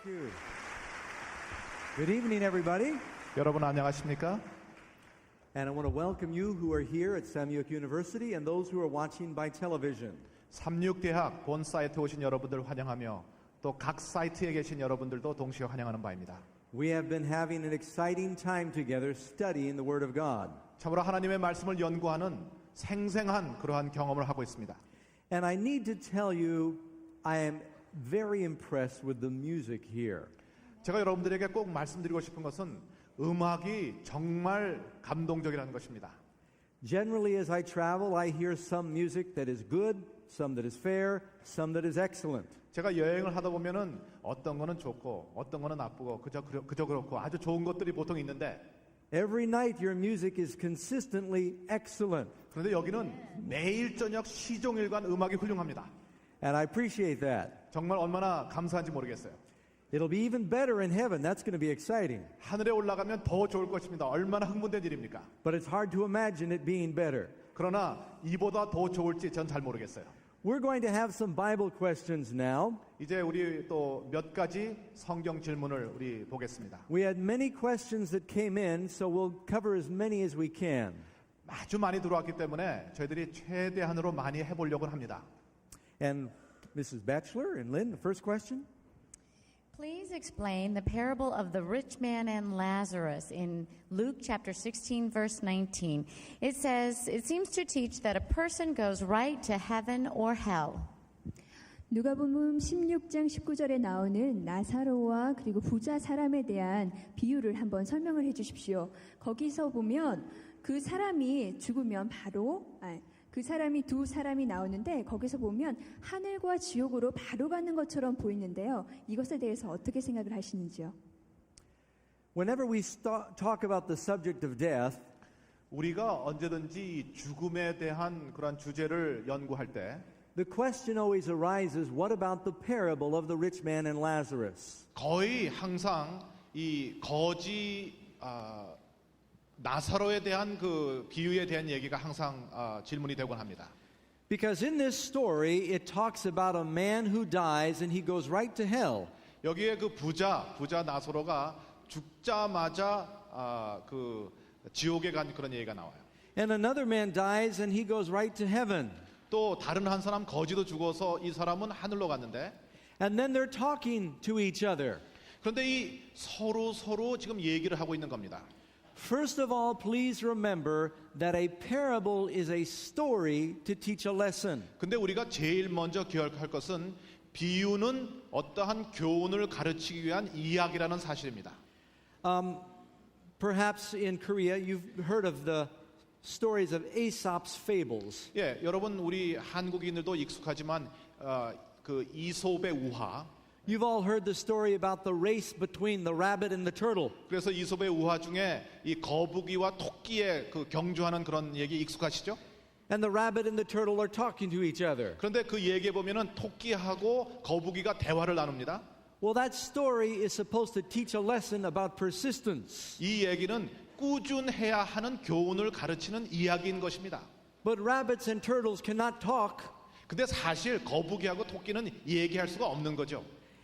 Thank you. Good evening, everybody. 여러분 안녕하십니까? And I want to welcome you who are here at Samyuk University and those who are watching by television. 삼육대학 본 사이트에 오신 여러분들 환영하며 또 각 사이트에 계신 여러분들도 동시에 환영하는 바입니다. We have been having an exciting time together studying the Word of God. 참으로 하나님의 말씀을 연구하는 생생한 그러한 경험을 하고 있습니다. And I need to tell you, I am very impressed with the music here. 제가 여러분들에게 꼭 말씀드리고 싶은 것은 음악이 정말 감동적이라는 것입니다. Generally, as I travel, I hear some music that is good, some that is fair, some that is excellent. 제가 여행을 하다 보면은 어떤 거는 좋고 어떤 거는 나쁘고 그저 그렇고 아주 좋은 것들이 보통 있는데 Every night your music is consistently excellent. 그런데 여기는 매일 저녁 시종일관 음악이 훌륭합니다. And I appreciate that. 정말 얼마나 감사한지 모르겠어요. It'll be even better in heaven. That's going to be exciting. 하늘에 올라가면 더 좋을 것입니다. 얼마나 흥분된 일입니까? But it's hard to imagine it being better. 그러나 이보다 더 좋을지 전 잘 모르겠어요. We're going to have some Bible questions now. 이제 우리 또 몇 가지 성경 질문을 우리 보겠습니다. We had many questions that came in, so we'll cover as many as we can. 아주 많이 들어왔기 때문에 저희들이 최대한으로 많이 해보려고 합니다. And Mrs. Batchelor and Lynn, the first question. Please explain the parable of the rich man and Lazarus in Luke chapter 16, verse 19. It says, it seems to teach that a person goes right to heaven or hell. 누가복음 16장 19절에 나오는 나사로와 그리고 부자 사람에 대한 비유를 한번 설명을 해 주십시오. 거기서 보면 그 사람이 죽으면 그 사람이 두 사람이 나오는데 거기서 보면 하늘과 지옥으로 바로 가는 것처럼 보이는데요. 이것에 대해서 어떻게 생각을 하시는지요? Whenever we talk about the subject of death, 우리가 언제든지 죽음에 대한 그런 주제를 연구할 때 the question always arises, what about the parable of the rich man and Lazarus? 거의 항상 이 거지 나사로에 대한 그 비유에 대한 얘기가 항상 질문이 되곤 합니다. Because in this story, it talks about a man who dies and he goes right to hell. 여기에 그 부자 나사로가 죽자마자 그 지옥에 간 그런 얘기가 나와요. And another man dies and he goes right to heaven. 또 다른 한 사람 거지도 죽어서 이 사람은 하늘로 갔는데 And then they're talking to each other. 그런데 이 서로 지금 얘기를 하고 있는 겁니다. First of all, please remember that a parable is a story to teach a lesson. 근데 우리가 제일 먼저 기억할 것은 비유는 어떠한 교훈을 가르치기 위한 이야기라는 사실입니다. Perhaps in Korea you've heard of the stories of Aesop's fables. 예, 여러분 우리 한국인들도 익숙하지만 그 이솝의 우화. You've all heard the story about the race between the rabbit and the turtle. 그래서 이솝의 우화 중에 이 거북이와 토끼의 그 경주하는 그런 얘기 익숙하시죠? And the rabbit and the turtle are talking to each other. 그런데 그 얘기에 보면은 토끼하고 거북이가 대화를 나눕니다. Well, that story is supposed to teach a lesson about persistence. 이 얘기는 꾸준해야 하는 교훈을 가르치는 이야기인 것입니다. But rabbits and turtles cannot talk. 근데 사실 거북이하고 토끼는 얘기할 수가 없는 거죠.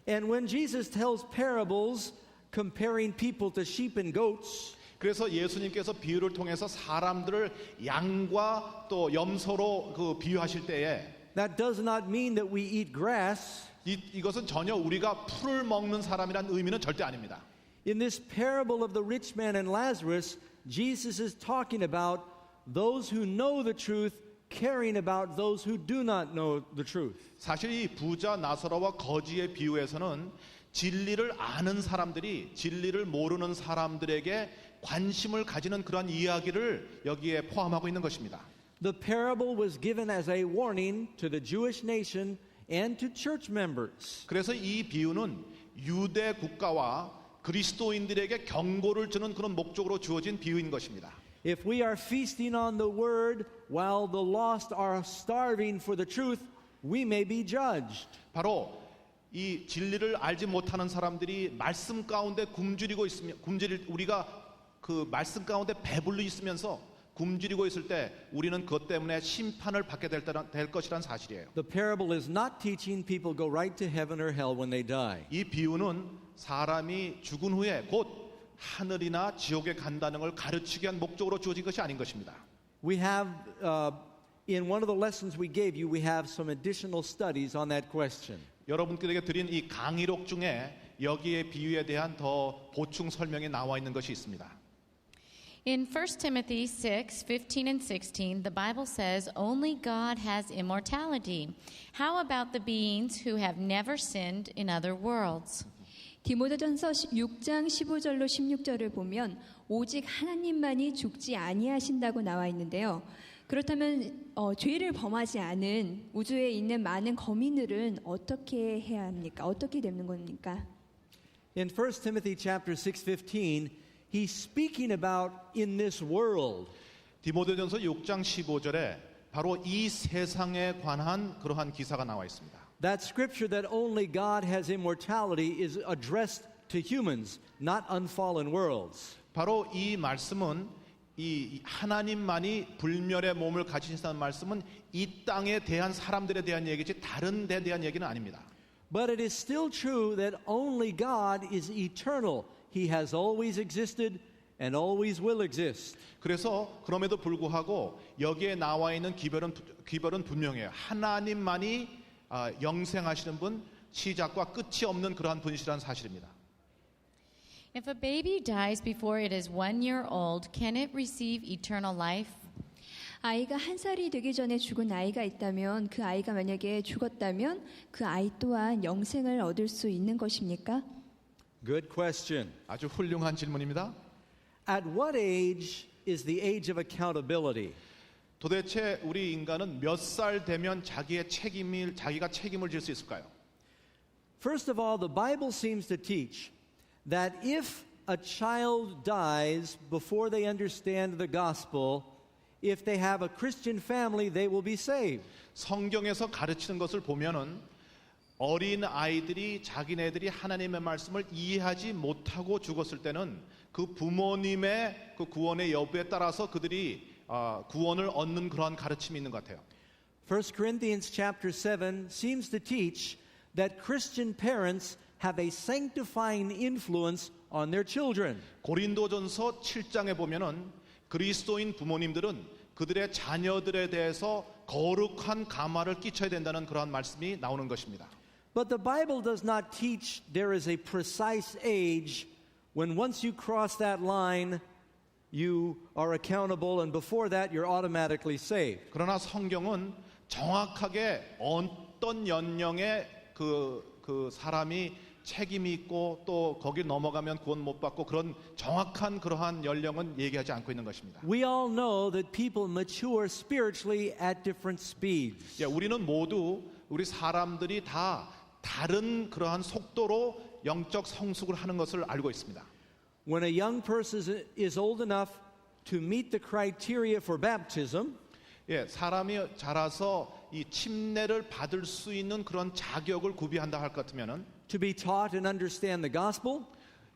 And when Jesus tells parables comparing people to sheep and goats, 그래서 예수님께서 비유를 통해서 사람들을 양과 또 염소로 그 비유하실 때에 that does not mean that we eat grass. 이것은 전혀 우리가 풀을 먹는 사람이란 의미는 절대 아닙니다. In this parable of the rich man and Lazarus, Jesus is talking about those who know the truth caring about those who do not know the truth. 사실 이 부자 나사로와 거지의 비유에서는 진리를 아는 사람들이 진리를 모르는 사람들에게 관심을 가지는 그런 이야기를 여기에 포함하고 있는 것입니다. The parable was given as a warning to the Jewish nation and to church members. 그래서 이 비유는 유대 국가와 그리스도인들에게 경고를 주는 그런 목적으로 주어진 비유인 것입니다. If we are feasting on the word while the lost are starving for the truth, we may be judged. 바로 이 진리를 알지 못하는 사람들이 말씀 가운데 우리가 그 말씀 가운데 배불리 있으면서 굶주리고 있을 때 우리는 그것 때문에 심판을 받게 될 것이란 사실이에요. The parable is not teaching people go right to heaven or hell when they die. 이 비유는 사람이 죽은 후에 곧 하늘이나 지옥에 간다는 걸 가르치기 위한 목적으로 주어진 것이 아닌 것입니다. We have, in one of the lessons we gave you, we have some additional studies on that question. 여러분들에게 드린 이 강의록 중에 여기에 비유에 대한 더 보충 설명이 나와 있는 것이 있습니다. In 1 Timothy 6:15 and 16, the Bible says only God has immortality. How about the beings who have never sinned in other worlds? 디모데전서 6장 15절로 16절을 보면 오직 하나님만이 죽지 아니하신다고 나와 있는데요. 그렇다면 죄를 범하지 않은 우주에 있는 많은 거민들은 어떻게 해야 합니까? 어떻게 되는 겁니까? In 1 Timothy chapter 6:15, he's speaking about in this world. 디모데전서 6장 15절에 바로 이 세상에 관한 그러한 기사가 나와 있습니다. That scripture that only God has immortality is addressed to humans, not unfallen worlds. 바로 이 말씀은 이 하나님만이 불멸의 몸을 가지신다는 말씀은 이 땅에 대한 사람들에 대한 얘기지 다른 데 대한 얘기는 아닙니다. But it is still true that only God is eternal. He has always existed and always will exist. 그래서 그럼에도 불구하고 여기에 나와 있는 기별은 분명해요. 하나님만이 영생하시는 분, 시작과 끝이 없는 그러한 분이시라는 사실입니다. If a baby dies before it is 1 year old, can it receive eternal life? 아이가 1살이 되기 전에 죽은 아이가 있다면 그 아이가 만약에 죽었다면 그 아이 또한 영생을 얻을 수 있는 것입니까? Good question. 아주 훌륭한 질문입니다. At what age is the age of accountability? 도대체 우리 인간은 몇 살 되면 자기가 책임을 질 수 있을까요? First of all, the Bible seems to teach that if a child dies before they understand the gospel, if they have a Christian family, they will be saved. 성경에서 가르치는 것을 보면은 어린 아이들이 자기네들이 하나님의 말씀을 이해하지 못하고 죽었을 때는 그 부모님의 그 구원의 여부에 따라서 그들이 구원을 얻는 그러한 가르침이 있는 것 같아요. 1 Corinthians chapter 7 seems to teach that Christian parents have a sanctifying influence on their children. 고린도전서 7장에 보면은 그리스도인 부모님들은 그들의 자녀들에 대해서 거룩한 감화를 끼쳐야 된다는 그러한 말씀이 나오는 것입니다. But the Bible does not teach there is a precise age when once you cross that line, you are accountable, and before that, you're automatically saved. 그러나 성경은 정확하게 어떤 연령에 그 사람이 책임이 있고 또 거길 넘어가면 구원 못 받고 그런 정확한 그러한 연령은 얘기하지 않고 있는 것입니다. We all know that people mature spiritually at different speeds. 예, 우리는 모두 우리 사람들이 다 다른 그러한 속도로 영적 성숙을 하는 것을 알고 있습니다. When a young person is old enough to meet the criteria for baptism, 예, 사람이 자라서 이 침례를 받을 수 있는 그런 자격을 구비한다 할 것 같으면은 to be taught and understand the gospel,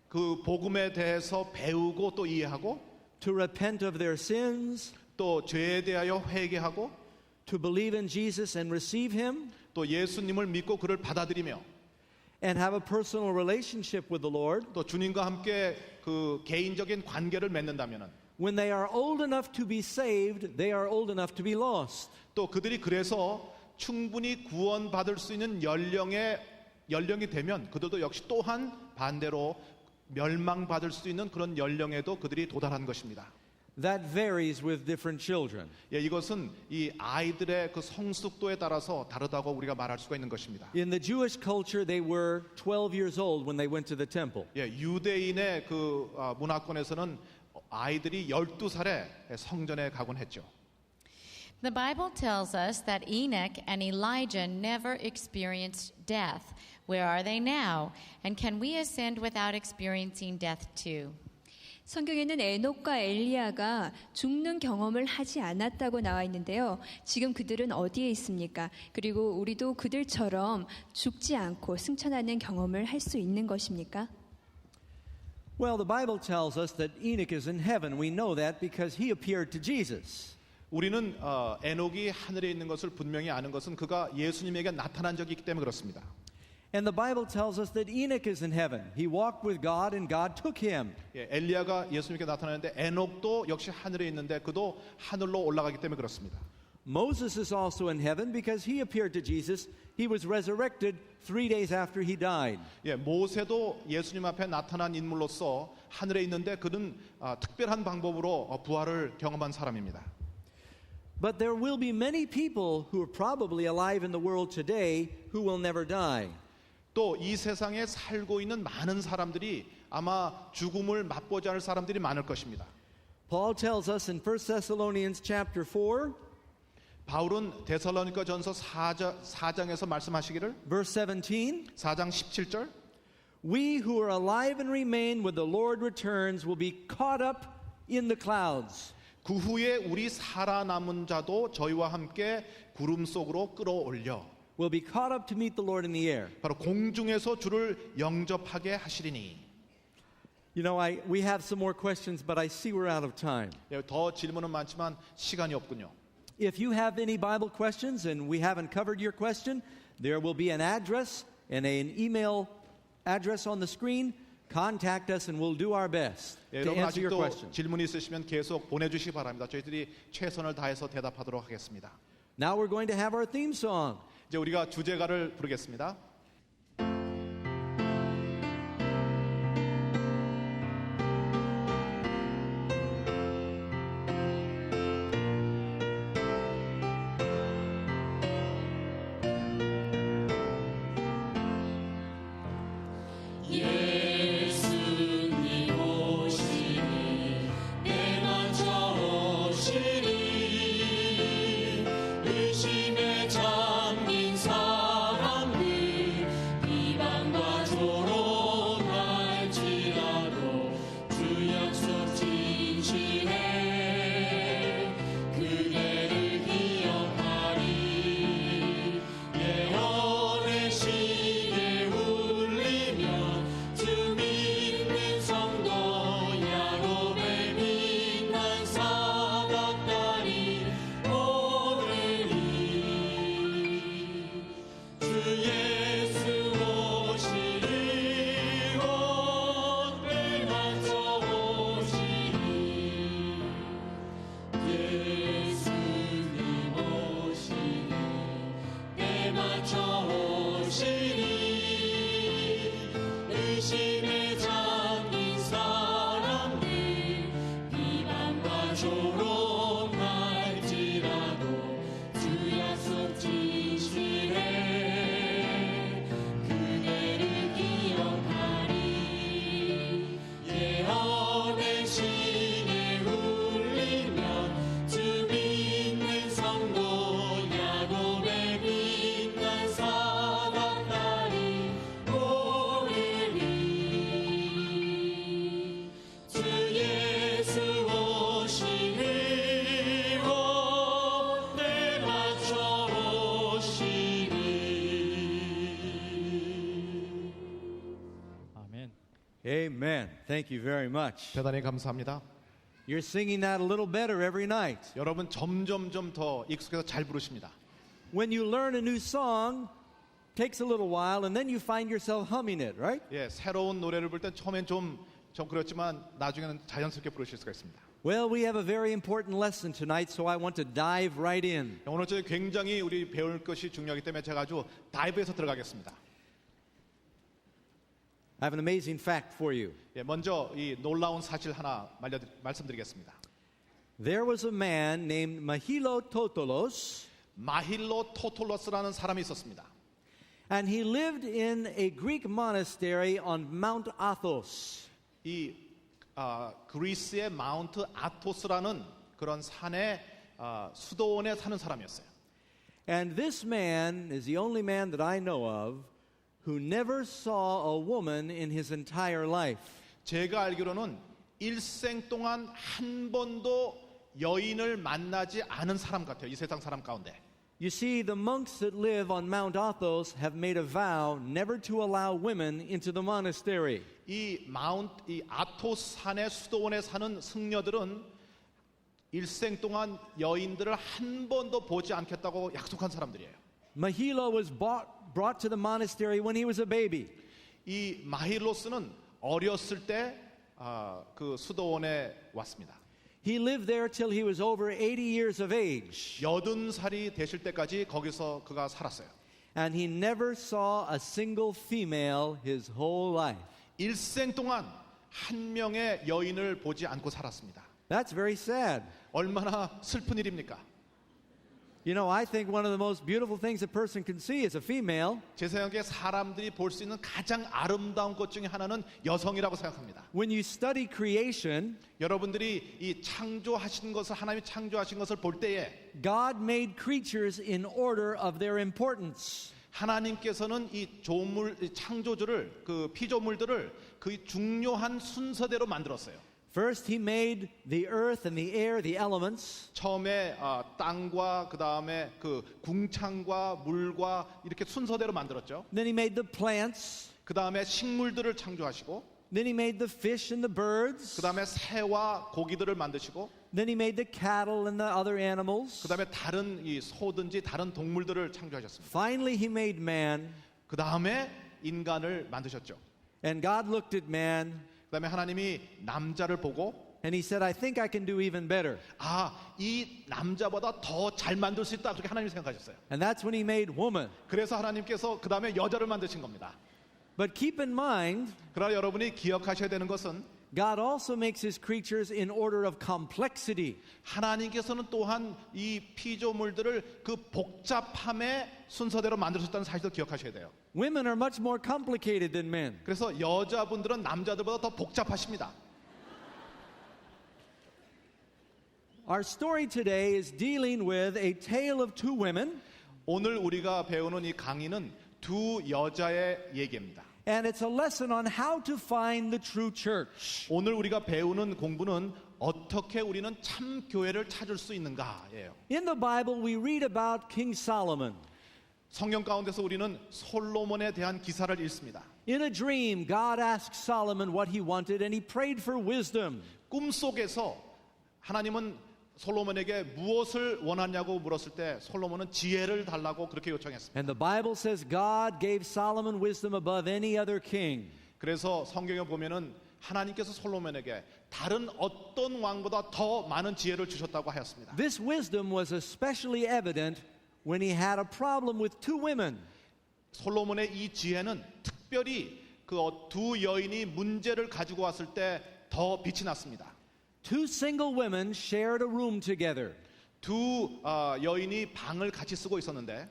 그 복음에 대해서 배우고 또 이해하고 to repent of their sins, 또 죄에 대하여 회개하고 to believe in Jesus and receive him, 또 예수님을 믿고 그를 받아들이며 and have a personal relationship with the Lord. 또 주님과 함께 그 개인적인 관계를 맺는다면은 When they are old enough to be saved, they are old enough to be lost. 또 그들이 그래서 충분히 구원받을 수 있는 연령이 되면 그들도 역시 또한 반대로 멸망받을 수 있는 그런 연령에도 그들이 도달한 것입니다. That varies with different children. 예, 이것은 이 아이들의 그 성숙도에 따라서 다르다고 우리가 말할 수가 있는 것입니다. In the Jewish culture, they were 12 years old when they went to the temple. 예, 유대인의 그 문화권에서는 아이들이 12살에 성전에 가곤 했죠. The Bible tells us that Enoch and Elijah never experienced death. Where are they now? And can we ascend without experiencing death too? 성경에는 에녹과 엘리야가 죽는 경험을 하지 않았다고 나와 있는데요. 지금 그들은 어디에 있습니까? 그리고 우리도 그들처럼 죽지 않고 승천하는 경험을 할 수 있는 것입니까? Well, the Bible tells us that Enoch is in heaven. We know that because he appeared to Jesus. 우리는 에녹이 하늘에 있는 것을 분명히 아는 것은 그가 예수님에게 나타난 적이 있기 때문에 그렇습니다. And the Bible tells us that Enoch is in heaven. He walked with God and God took him. 예, 엘리야가 예수님께 나타나는데 에녹도 역시 하늘에 있는데 그도 하늘로 올라가기 때문에 그렇습니다. Moses is also in heaven because he appeared to Jesus. He was resurrected 3 days after he died. 예, 모세도 예수님 앞에 나타난 인물로서 하늘에 있는데 그는 특별한 방법으로 부활을 경험한 사람입니다. But there will be many people who are probably alive in the world today who will never die. 또 이 세상에 살고 있는 많은 사람들이 아마 죽음을 맛보지 않을 사람들이 많을 것입니다. Paul tells us in 1 Thessalonians chapter 4, 바울은 데살로니가 전서 4장에서 말씀하시기를 verse 17, 4장 17절 we who are alive and remain when the Lord returns will be caught up in the clouds. 그 후에 우리 살아남은 자도 저희와 함께 구름 속으로 끌어올려 Will be caught up to meet the Lord in the air. 바로 공중에서 주를 영접하게 하시리니. You know, we have some more questions, but I see we're out of time. 예, 더 질문은 많지만 시간이 없군요. If you have any Bible questions and we haven't covered your question, there will be an address and an email address on the screen. Contact us and we'll do our best 예, to 여러분 answer your 아직도 question. 질문이 있으시면 계속 보내주시기 바랍니다. 저희들이 최선을 다해서 대답하도록 하겠습니다. Now we're going to have our theme song. 이제 우리가 주제가를 부르겠습니다. 의심에 잠긴 사람들 비방과 조롱할지라도 주 약속 진실해 그대를 기억하리 예언의 시계 울리며 주 믿는 성도 야곱의 빛난 사닥다리 주 예수 오시리 옷에 맞춰 오시리 예수님 오시리 때 맞춰 오시리 의심에 잠긴 사람들 비방과 조롱할지라도 주 약속 진실해 그대를 기억하리 예언의 시계 울리면 주 믿는 성도 야곱의 빛난 사닥다리 오르리 주 예수 오시리 옷에 맞춰 오시리 Amen. Amen. Thank you very much. 대단히 감사합니다. You're singing that a little better every night. 여러분 점점점 더 익숙해서 잘 부르십니다. When you learn a new song, takes a little while and then you find yourself humming it, right? 예, 새로운 노래를 부를 땐 처음엔 좀 그렇지만 나중에는 자연스럽게 부르실 수가 있습니다. Well, we have a very important lesson tonight, so I want to dive right in. 오늘 저희 굉장히 우리 배울 것이 중요하기 때문에 제가 아주 다이브해서 들어가겠습니다. I have an amazing fact for you. 예, 먼저 이 놀라운 사실 하나 말씀드리겠습니다. There was a man named Mahilo Totolos, 마힐로 토톨로스라는 사람이 있었습니다. and he lived in a Greek monastery on Mount Athos. 이 그리스의 마운트 아토스라는 그런 산의 수도원에 사는 사람이었어요. And this man is the only man that I know of who never saw a woman in his entire life. 제가 알기로는 일생 동안 한 번도 여인을 만나지 않은 사람 같아요. 이 세상 사람 가운데. You see, the monks that live on Mount Athos have made a vow never to allow women into the monastery. 이 아토스 산의 수도원에 사는 승려들은 일생 동안 여인들을 한 번도 보지 않겠다고 약속한 사람들이에요. Mahila was brought to the monastery when he was a baby. 이 마힐로스는 어렸을 때 그 수도원에 왔습니다. He lived there till he was over 80 years of age. 80살이 되실 때까지 거기서 그가 살았어요. And he never saw a single female his whole life. 일생 동안 한 명의 여인을 보지 않고 살았습니다. That's very sad. 얼마나 슬픈 일입니까? You know, I think one of the most beautiful things a person can see is a female. 제 생각에 사람들이 볼 수 있는 가장 아름다운 것 중에 하나는 여성이라고 생각합니다. When you study creation, 여러분들이 이 창조하신 것을 하나님이 창조하신 것을 볼 때에 God made creatures in order of their importance. 하나님께서는 이 창조주를 그 피조물들을 그 중요한 순서대로 만들었어요. First, he made the earth and the air, the elements. 처음에 땅과 그 다음에 그 궁창과 물과 이렇게 순서대로 만들었죠. Then he made the plants. 그 다음에 식물들을 창조하시고, Then he made the fish and the birds. 그 다음에 새와 고기들을 만드시고, Then he made the cattle and the other animals. 그 다음에 다른 이 소든지 다른 동물들을 창조하셨습니다. Finally, he made man. 그 다음에 인간을 만드셨죠. And God looked at man 그 다음에 하나님이 남자를 보고, and he said, I think I can do even better. 이 남자보다 더 잘 만들 수 있다. 그렇게 하나님이 생각하셨어요. And that's when he made woman. 그래서 하나님께서 그 다음에 여자를 만드신 겁니다. But keep in mind, 그러나 여러분이 기억하셔야 되는 것은 God also makes his creatures in order of complexity. 하나님께서는 또한 이 피조물들을 그 복잡함의 순서대로 만드셨다는 사실도 기억하셔야 돼요. Women are much more complicated than men. 그래서 여자분들은 남자들보다 더 복잡하십니다. Our story today is dealing with a tale of two women, 오늘 우리가 배우는 이 강의는 두 여자의 얘기입니다. and it's a lesson on how to find the true church. 오늘 우리가 배우는 공부는 어떻게 우리는 참 교회를 찾을 수 있는가예요. In the Bible, we read about King Solomon. 성경 가운데서 우리는 솔로몬에 대한 기사를 읽습니다. In a dream, God asked Solomon what he wanted, and he prayed for wisdom. 꿈속에서 하나님은 솔로몬에게 무엇을 원하냐고 물었을 때 솔로몬은 지혜를 달라고 그렇게 요청했습니다. And the Bible says God gave Solomon wisdom above any other king. 그래서 성경에 보면은 하나님께서 솔로몬에게 다른 어떤 왕보다 더 많은 지혜를 주셨다고 하였습니다. This wisdom was especially evident when he had a problem with two women. 솔로몬의 이 지혜는 특별히 그 두 여인이 문제를 가지고 왔을 때 더 빛이 났습니다. Two single women shared a room together. 두 여인이 방을 같이 쓰고 있었는데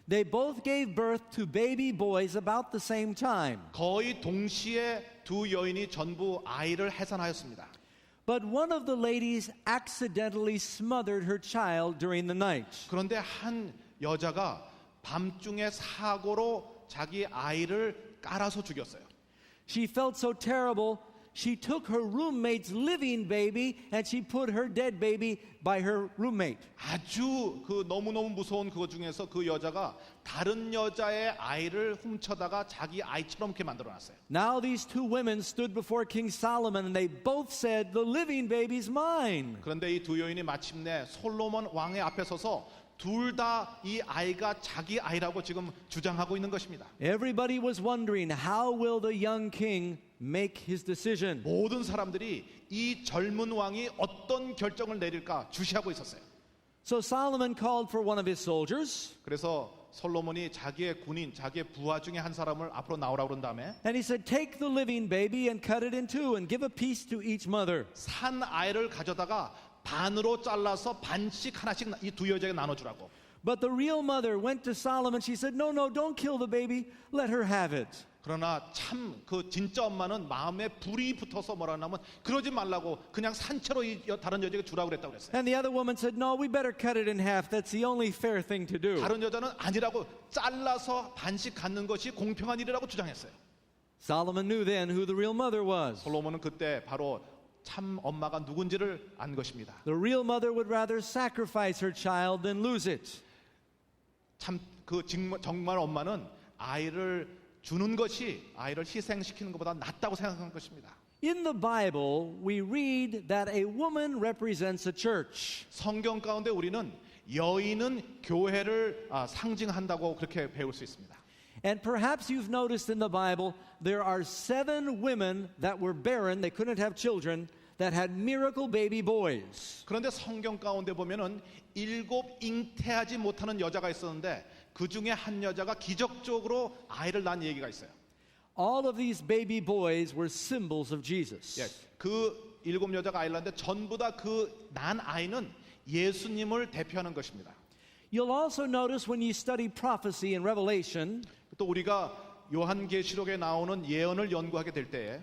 They both gave birth to baby boys about the same time. 거의 동시에 두 여인이 전부 아이를 해산하였습니다. But one of the ladies accidentally smothered her child during the night. 그런데 한 여자가 밤중에 사고로 자기 아이를 깔아서 죽였어요. She felt so terrible, she took her roommate's living baby and she put her dead baby by her roommate. 아주 그 너무너무 무서운 그것 중에서 그 여자가 다른 여자의 아이를 훔쳐다가 자기 아이처럼 이렇게 만들어놨어요. Now these two women stood before King Solomon and they both said, "The living baby's mine." 그런데 이 두 여인이 마침내 솔로몬 왕의 앞에 서서 둘 다 이 아이가 자기 아이라고 지금 주장하고 있는 것입니다. Everybody was wondering, how will the young king make his decision? 모든 사람들이 이 젊은 왕이 어떤 결정을 내릴까 주시하고 있었어요. So Solomon called for one of his soldiers 그래서 솔로몬이 자기의 군인, 자기의 부하 중에 한 사람을 앞으로 나오라고 그런 다음에 and he said, "Take the living baby and cut it in two and give a piece to each mother." 산 아이를 가져다가 반으로 잘라서 반씩 하나씩 이 두 여자에게 나눠주라고. But the real mother went to Solomon. She said, "No, no, don't kill the baby. Let her have it." 그러나 참 그 진짜 엄마는 마음에 불이 붙어서 뭐라 하냐면 그러지 말라고 그냥 산채로 이 다른 여자에게 주라고 그랬다고 그랬어요. And the other woman said, "No, we better cut it in half. That's the only fair thing to do." 다른 여자는 아니라고 잘라서 반씩 갖는 것이 공평한 일이라고 주장했어요. Solomon knew then who the real mother was. 솔로몬은 그때 바로 참 엄마가 누군지를 안 것입니다. The real mother would rather sacrifice her child than lose it. 참 그 정말 엄마는 아이를 주는 것이 아이를 희생시키는 것보다 낫다고 생각한 것입니다. In the Bible, we read that a woman represents a church. 성경 가운데 우리는 여인은 교회를 상징한다고 그렇게 배울 수 있습니다. And perhaps you've noticed in the Bible, there are 7 women that were barren, they couldn't have children, that had miracle baby boys. 그런데 성경 가운데 보면은 7 잉태하지 못하는 여자가 있었는데 그 중에 한 여자가 기적적으로 아이를 낳은 얘기가 있어요. All of these baby boys were symbols of Jesus. 예, 그 7 여자가 아이를 낳았는데 전부 다 그 난 아이는 예수님을 대표하는 것입니다. You'll also notice when you study prophecy in Revelation, 또 우리가 요한계시록에 나오는 예언을 연구하게 될 때에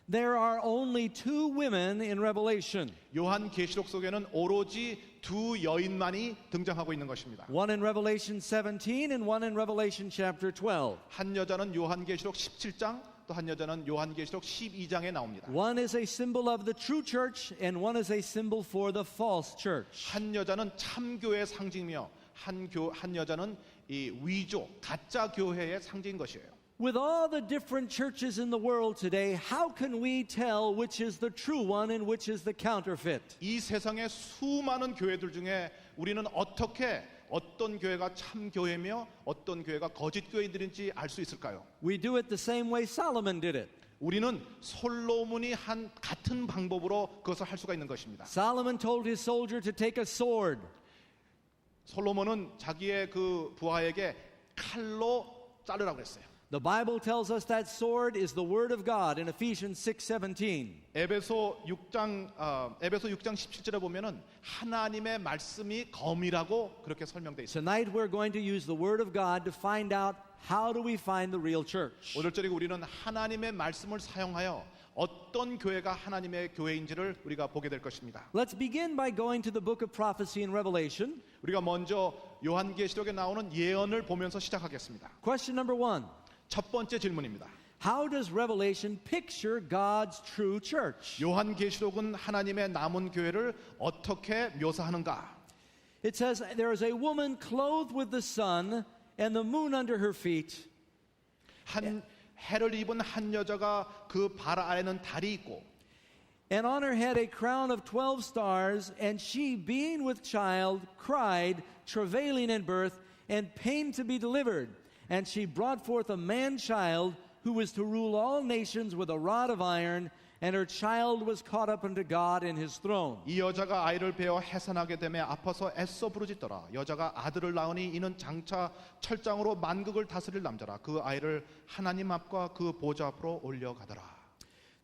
there are only 2 women in Revelation. 요한계시록 속에는 오로지 2 여인만이 등장하고 있는 것입니다. One in Revelation 17 and one in Revelation chapter 12. 한 여자는 요한계시록 17장, 또 한 여자는 요한계시록 12장에 나옵니다. One is a symbol of the true church and one is a symbol for the false church. 한 여자는 참교회의 상징이며 한 여자는 이 위조, 가짜 교회의 상징인 것이에요. With all the different churches in the world today, how can we tell which is the true one and which is the counterfeit? 이 세상의 수많은 교회들 중에 우리는 어떻게 어떤 교회가 참 교회며 어떤 교회가 거짓 교회들인지 알 수 있을까요? We do it the same way Solomon did it. 우리는 솔로몬이 한 같은 방법으로 그것을 할 수가 있는 것입니다. Solomon told his soldier to take a sword. 솔로몬은 자기의 그 부하에게 칼로 자르라고 했어요. The Bible tells us that sword is the word of God in Ephesians 6:17. 에베소 6장 17절에 보면은 하나님의 말씀이 검이라고 그렇게 설명돼 있습니다. Tonight we're going to use the word of God to find out how do we find the real church. 오늘 저녁에 우리는 하나님의 말씀을 사용하여 어떤 교회가 하나님의 교회인지를 우리가 보게 될 것입니다. Let's begin by going to the book of prophecy in Revelation. 우리가 먼저 요한계시록에 나오는 예언을 보면서 시작하겠습니다. Question number 1. 첫 번째 질문입니다. How does Revelation picture God's true church? 요한계시록은 하나님의 남은 교회를 어떻게 묘사하는가? It says there is a woman clothed with the sun and the moon under her feet. 한 해를 입은 한 여자가 그 발 아래는 달이 있고 And on her head a crown of 12 stars, and she, being with child, cried, travailing in birth, and pain to be delivered. And she brought forth a man-child who was to rule all nations with a rod of iron, and her child was caught up unto God in his throne. 이 여자가 아이를 베어 해산하게 되매 아파서 애써 부르짖더라. 여자가 아들을 낳으니 이는 장차 철장으로 만국을 다스릴 남자라. 그 아이를 하나님 앞과 그 보좌 앞으로 올려가더라.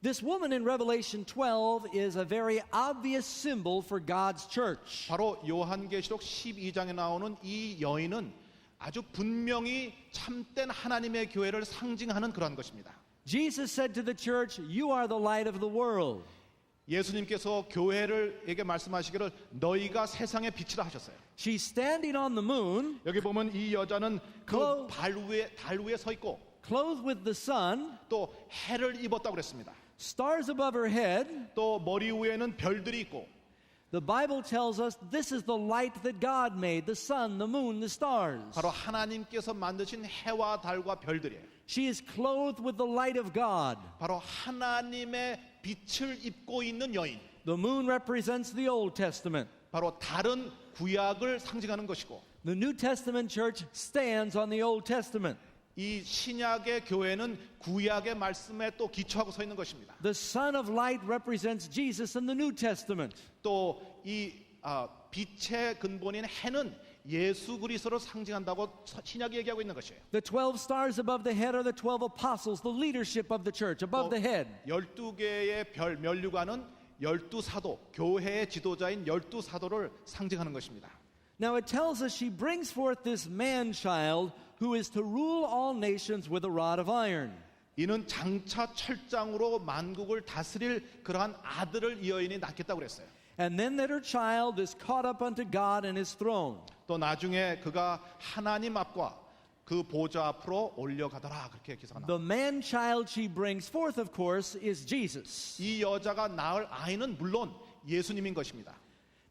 This woman in Revelation 12 is a very obvious symbol for God's church. 바로 요한계시록 12장에 나오는 이 여인은 아주 분명히 참된 하나님의 교회를 상징하는 그러한 것입니다. Jesus said to the church, "You are the light of the world." 예수님께서 교회를에게 말씀하시기를 너희가 세상의 빛이라 하셨어요. She's standing on the moon, 여기 보면 이 여자는 그 달 위에 서 있고 clothed with the sun, 또 해를 입었다고 그랬습니다. stars above her head. 또 머리 위에는 별들이 있고 The Bible tells us this is the light that God made, the sun, the moon, the stars. 바로 하나님께서 만드신 해와 달과 별들이에요. She is clothed with the light of God. 바로 하나님의 빛을 입고 있는 여인. The moon represents the Old Testament. 바로 달은 구약을 상징하는 것이고 The New Testament church stands on the Old Testament. 이 신약의 교회는 구약의 말씀에 또 기초하고 서 있는 것입니다. The Son of Light represents Jesus in the New Testament. 또 이 빛의 근본인 해는 예수 그리스도를 상징한다고 신약이 얘기하고 있는 것이에요. The 12 stars above the head are the 12 apostles, the leadership of the church above the head. 12개의 별 면류관은 12사도, 교회의 지도자인 12사도를 상징하는 것입니다. Now it tells us she brings forth this man-child who is to rule all nations with a rod of iron. 이는 장차 철장으로 만국을 다스릴 그러한 아들을 이 여인이 낳겠다고 그랬어요. And then that her child is caught up unto God and his throne. 또 나중에 그가 하나님 앞과 그 보좌 앞으로 올려가더라 그렇게 기사가 나옵니다. The man-child she brings forth, of course, is Jesus. 이 여자가 낳을 아이는 물론 예수님인 것입니다.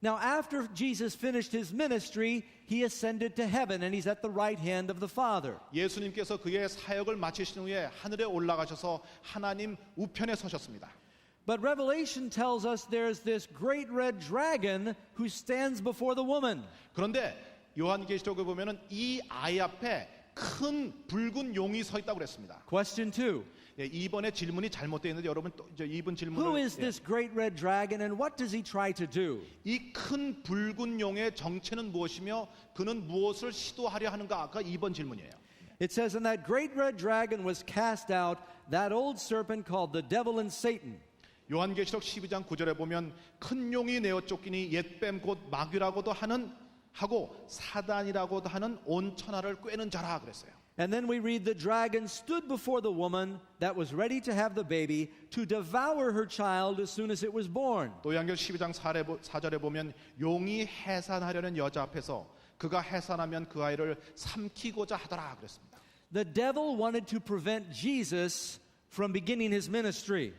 Now, after Jesus finished his ministry, he ascended to heaven and he's at the right hand of the Father. 예수님께서 그의 사역을 마치신 후에 하늘에 올라가셔서 하나님 우편에 서셨습니다. But Revelation tells us there's this great red dragon who stands before the woman. 그런데 요한계시록에 보면은 이 아이 앞에 큰 붉은 용이 서 있다고 그랬습니다. Question 2. 예, 이번에 질문이 잘못되어 있는데 여러분 또 이제 이번 Who 질문을 is this great red dragon and what does he try to do? 이 큰 붉은 용의 정체는 무엇이며 그는 무엇을 시도하려 하는가가 이번 질문이에요. It says, and that great red dragon was cast out, that old serpent called the devil and Satan. 요한계시록 12장 9절에 보면 큰 용이 내어 쫓기니 옛뱀 곧 마귀라고도 하고 사단이라고도 하는 온 천하를 꿰는 자라 그랬어요. And then we read the dragon stood before the woman that was ready to have the baby to devour her child as soon as it was born. 또 요한계시록 12장 4절에 보면 용이 해산하려는 여자 앞에서 그가 해산하면 그 아이를 삼키고자 하더라 그랬습니다. The devil wanted to prevent Jesus from beginning his ministry.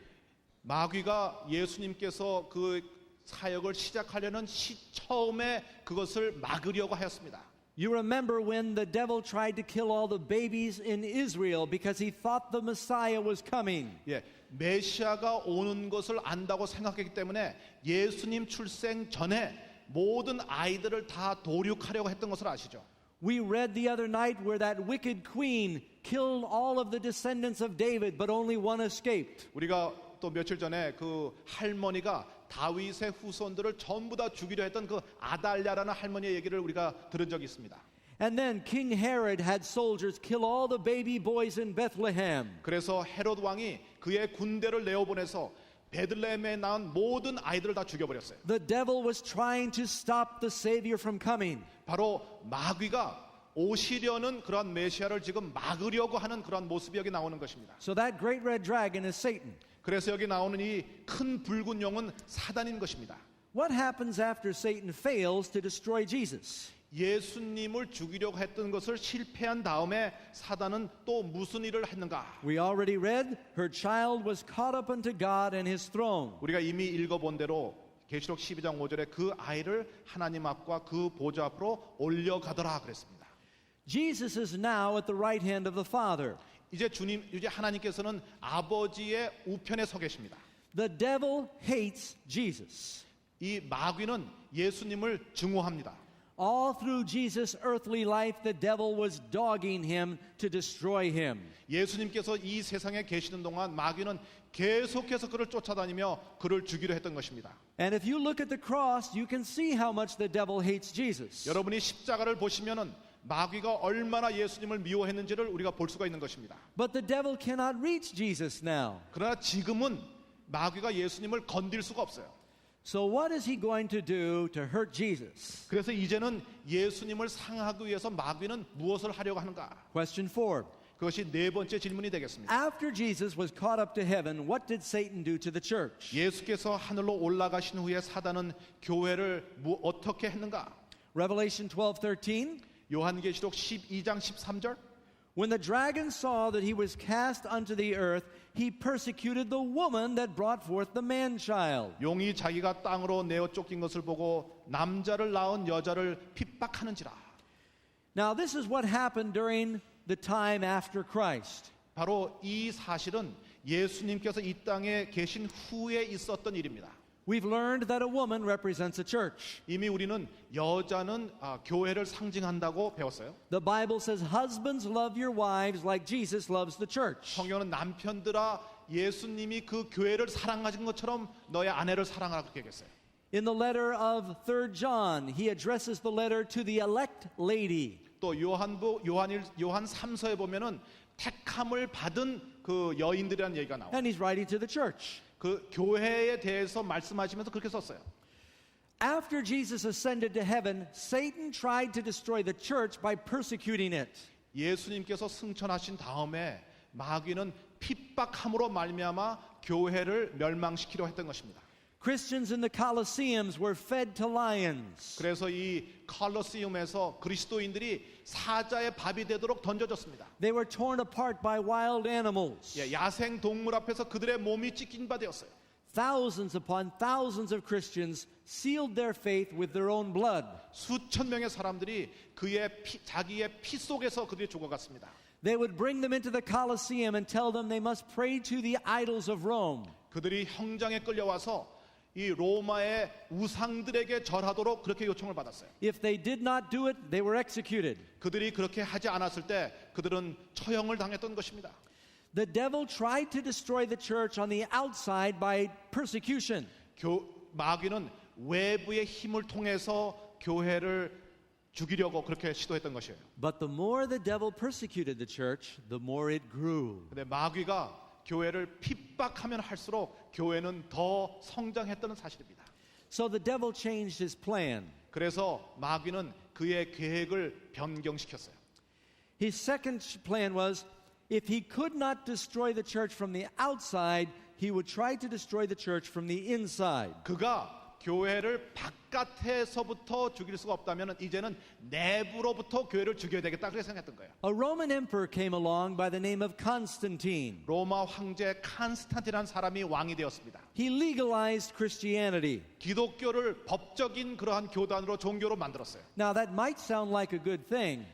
마귀가 예수님께서 그 사역을 시작하려는 처음에 그것을 막으려고 하였습니다. You remember when the devil tried to kill all the babies in Israel because he thought the Messiah was coming. 예, 메시아가 오는 것을 안다고 생각했기 때문에 예수님 출생 전에 모든 아이들을 다 도륙하려고 했던 것을 아시죠? We read the other night where that wicked queen killed all of the descendants of David, but only one escaped. 우리가 또 며칠 전에 그 할머니가 다윗의 후손들을 전부 다 죽이려 했던 그 아달랴라는 할머니의 얘기를 우리가 들은 적이 있습니다. And then King Herod had soldiers kill all the baby boys in Bethlehem. 그래서 헤롯 왕이 그의 군대를 내어보내서 베들레헴에 낳은 모든 아이들을 다 죽여버렸어요. The devil was trying to stop the Savior from coming. 바로 마귀가 오시려는 그런 메시아를 지금 막으려고 하는 그런 모습이 여기 나오는 것입니다. So that great red dragon is Satan. 그래서 여기 나오는 이 큰 붉은 용은 사단인 것입니다. What happens after Satan fails to destroy Jesus? 예수님을 죽이려고 했던 것을 실패한 다음에 사단은 또 무슨 일을 했는가? We already read, her child was caught up unto God and his throne. 우리가 이미 읽어본 대로 계시록 12장 5절에 그 아이를 하나님 앞과 그 보좌 앞으로 올려가더라 그랬습니다. Jesus is now at the right hand of the Father. 이제 하나님께서는 아버지의 우편에 서 계십니다. The devil hates Jesus. 이 마귀는 예수님을 증오합니다. All through Jesus' earthly life, the devil was dogging him to destroy him. 예수님께서 이 세상에 계시는 동안 마귀는 계속해서 그를 쫓아다니며 그를 죽이려 했던 것입니다. And if you look at the cross, you can see how much the devil hates Jesus. 여러분이 십자가를 보시면은 마귀가 얼마나 예수님을 미워했는지를 우리가 볼 수가 있는 것입니다. But the devil cannot reach Jesus now. 그러나 지금은 마귀가 예수님을 건들 수가 없어요. So what is he going to do to hurt Jesus? 그래서 이제는 예수님을 상하기 위해서 마귀는 무엇을 하려고 하는가? Question 4. 그것이 네 번째 질문이 되겠습니다. After Jesus was caught up to heaven, what did Satan do to the church? 예수께서 하늘로 올라가신 후에 사단은 교회를 어떻게 했는가? Revelation 12:13. 요한계시록 12장 13절. When the dragon saw that he was cast unto the earth, he persecuted the woman that brought forth the man-child. 용이 자기가 땅으로 내어 쫓긴 것을 보고 남자를 낳은 여자를 핍박하는지라. Now this is what happened during the time after Christ. 바로 이 사실은 예수님께서 이 땅에 계신 후에 있었던 일입니다. We've learned that a woman represents a church. 이미 우리는 여자는 교회를 상징한다고 배웠어요. The Bible says, husbands love your wives like Jesus loves the church. 성경은 남편들아 예수님이 그 교회를 사랑하신 것처럼 너의 아내를 사랑하라 그렇게 얘기했어요. In the letter of 3 John, he addresses the letter to the elect lady. 또 요한 3서에 보면은 택함을 받은 그 여인들이라는 얘기가 나와요. And he's writing to the church. 그 교회에 대해서 말씀하시면서 그렇게 썼어요. After Jesus ascended to heaven, Satan tried to destroy the church by persecuting it. 예수님께서 승천하신 다음에 마귀는 핍박함으로 말미암아 교회를 멸망시키려 했던 것입니다. Christians in the Colosseums were fed to lions. 그래서 이 콜로세움에서 그리스도인들이 사자의 밥이 되도록 던져졌습니다. They were torn apart by wild animals. 야생 동물 앞에서 그들의 몸이 찢긴 바 되었어요. thousands upon thousands of Christians sealed their faith with their own blood. 수천 명의 사람들이 자기의 피 속에서 그들이 죽어갔습니다. They would bring them into the Colosseum and tell them they must pray to the idols of Rome. 그들이 형장에 끌려와서 이 로마의 우상들에게 절하도록 그렇게 요청을 받았어요. If they did not do it, they were executed. 그들이 그렇게 하지 않았을 때 그들은 처형을 당했던 것입니다. The devil tried to destroy the church on the outside by persecution. 마귀는 외부의 힘을 통해서 교회를 죽이려고 그렇게 시도했던 것이에요. But the more the devil persecuted the church, the more it grew. 근데 마귀가 교회를 핍박하면 할수록 교회는 더 성장했다는 사실입니다. So the devil changed his plan. 그래서 마귀는 그의 계획을 변경시켰어요. His second plan was if he could not destroy the church from the outside, he would try to destroy the church from the inside. 그가 교회를 바깥에서부터 죽일 수가 없다면 이제는 내부로부터 교회를 죽여야 되겠다 그렇게 생각했던 거예요. A Roman emperor came along by the name of Constantine. 로마 황제 칸스탄티라는 사람이 왕이 되었습니다. He legalized Christianity. 기독교를 법적인 그러한 교단으로 종교로 만들었어요. Now that might sound like a good thing,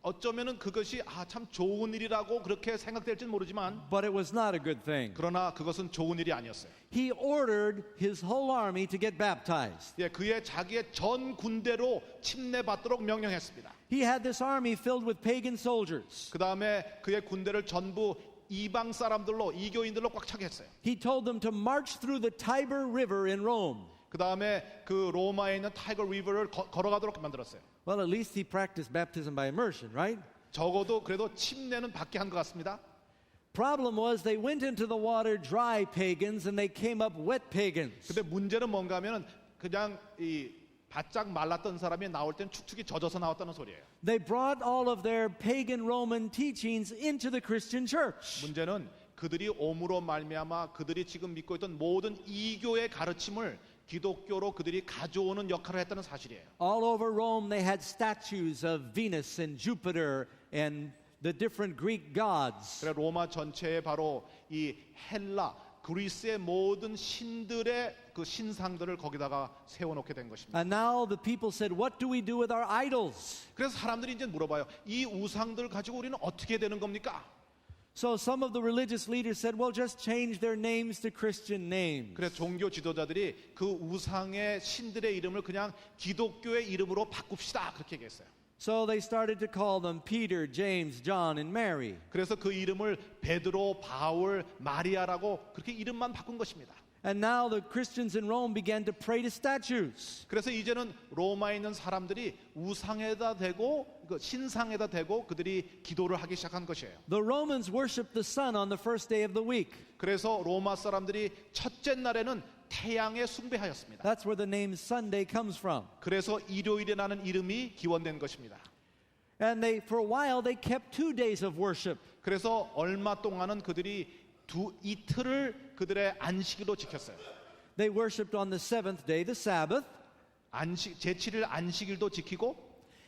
어쩌면은 그것이 참 좋은 일이라고 그렇게 생각될지는 모르지만 but it was not a good thing. 그러나 그것은 좋은 일이 아니었어요. He ordered his whole army to get baptized. 그의 자기의 전 군대로 침례받도록 명령했습니다. He had this army filled with pagan soldiers. 그 다음에 그의 군대를 전부 이방 사람들로 이교인들로 꽉 차게 했어요. He told them to march through the Tiber River in Rome. 그 다음에 그 로마에 있는 타이거 리버를 걸어가도록 만들었어요. Well, at least he practiced baptism by immersion, right? 적어도 그래도 침례는 받게 한 것 같습니다. Problem was they went into the water dry pagans and they came up wet pagans. 근데 문제는 뭔가 하면은 그냥 이 바짝 말랐던 사람이 나올 땐 축축이 젖어서 나왔다는 소리예요. They brought all of their pagan Roman teachings into the Christian church. 문제는 그들이 옴으로 말미암아 그들이 지금 믿고 있던 모든 이교의 가르침을 기독교로 그들이 가져오는 역할을 했다는 사실이에요. All over Rome they had statues of Venus and Jupiter and the different Greek gods. 그래 로마 전체에 바로 이 헬라 그리스의 모든 신들의 그 신상들을 거기다가 세워놓게 된 것입니다. And now the people said, what do we do with our idols? 그래서 사람들이 이제 물어봐요. 이 우상들 가지고 우리는 어떻게 되는 겁니까? So some of the religious leaders said, well, just change their names to Christian names. 그래서 종교 지도자들이 그 우상의 신들의 이름을 그냥 기독교의 이름으로 바꿉시다 그렇게 얘기했어요. So they started to call them Peter, James, John, and Mary. 그래서 그 이름을 베드로, 바울, 마리아라고 그렇게 이름만 바꾼 것입니다. And now the Christians in Rome began to pray to statues. 그래서 이제는 로마에 있는 사람들이 우상에다 대고 신상에다 대고 그들이 기도를 하기 시작한 것이에요. The Romans worshiped the sun on the first day of the week. 그래서 로마 사람들이 첫째 날에는 태양에 숭배하였습니다. That's where the name Sunday comes from. 그래서 일요일이라는 이름이 기원된 것입니다. And for a while, they kept 2 days of worship. 그래서 얼마 동안은 그들이 이틀을 그들의 안식일로 지켰어요. They worshipped on the seventh day, the Sabbath. 제7일 안식일도 지키고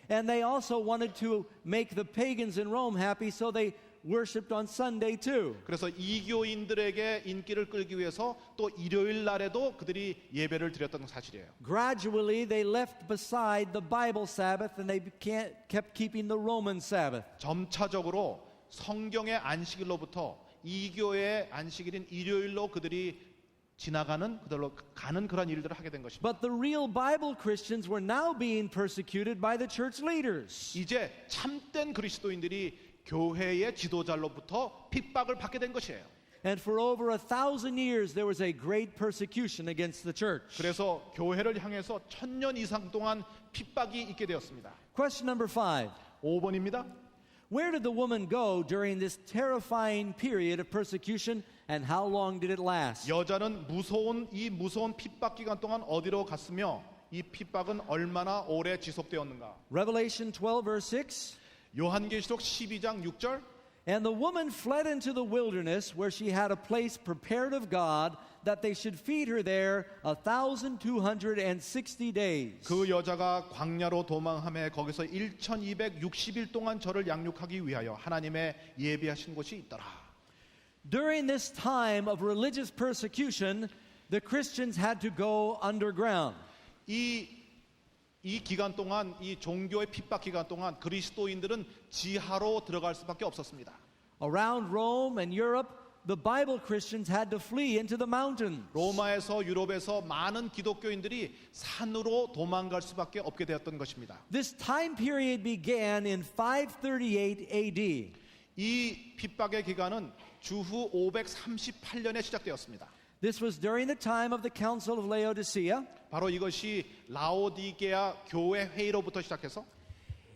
And they also wanted to make the pagans in Rome happy, so they worshipped on Sunday too. 그래서 이교인들에게 인기를 끌기 위해서 또 일요일 날에도 그들이 예배를 드렸다는 사실이에요. Gradually, they left beside the Bible Sabbath and they kept keeping the Roman Sabbath. 점차적으로 성경의 안식일로부터 이교의 안식일인 일요일로 그들이 지나가는 그들로 가는 그런 일들을 하게 된 것입니다. But the real Bible Christians were now being persecuted by the church leaders. 이제 참된 그리스도인들이 교회의 지도자로부터 핍박을 받게 된 것이에요. And for over 1,000 years, there was a great persecution against the church. 그래서 교회를 향해서 1000년 이상 동안 핍박이 있게 되었습니다. Question number 5. 5번입니다. Where did the woman go during this terrifying period of persecution, and how long did it last? 여자는 무서운 핍박 기간 동안 어디로 갔으며 이 핍박은 얼마나 오래 지속되었는가? Revelation 12, verse 6. 요한계시록 12장 6절. And the woman fled into the wilderness, where she had a place prepared of God, that they should feed her there 1,260 days. 그 여자가 광야로 도망하며 거기서 1260일 동안 저를 양육하기 위하여 하나님의 예비하신 곳이 있더라. During this time of religious persecution, the Christians had to go underground. 이 기간 동안 이 종교의 핍박 기간 동안 그리스도인들은 지하로 들어갈 수밖에 없었습니다. Around Rome and Europe, the Bible Christians had to flee into the mountains. 로마에서 유럽에서 많은 기독교인들이 산으로 도망갈 수밖에 없게 되었던 것입니다. This time period began in 538 AD. 이 핍박의 기간은 주후 538년에 시작되었습니다. This was during the time of the Council of Laodicea, 바로 이것이 라오디게아 교회 회의로부터 시작해서